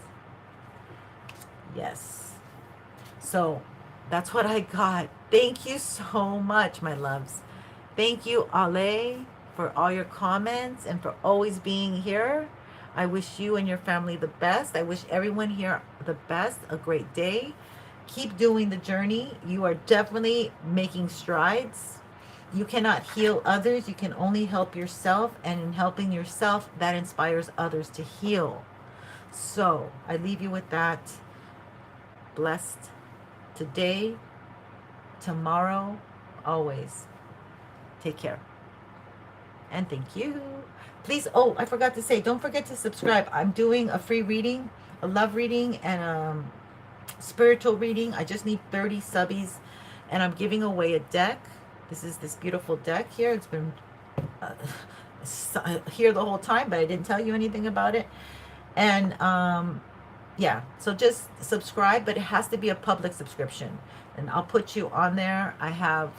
Yes. So that's what I got. Thank you so much, my loves. Thank you, Ale, for all your comments and for always being here. I wish you and your family the best. I wish everyone here the best, a great day. Keep doing the journey. You are definitely making strides. You cannot heal others. You can only help yourself. And in helping yourself, that inspires others to heal. So I leave you with that. Blessed today, tomorrow, always. Take care. And thank you. Please, oh, I forgot to say, don't forget to subscribe. I'm doing a free reading, a love reading, and a spiritual reading. I just need 30 subbies, and I'm giving away a deck. This is this beautiful deck here. It's been here the whole time, but I didn't tell you anything about it. And yeah, so just subscribe, but it has to be a public subscription, and I'll put you on there. I have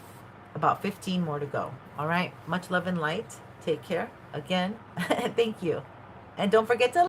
about 15 more to go. All right, much love and light. Take care again. Thank you, and don't forget to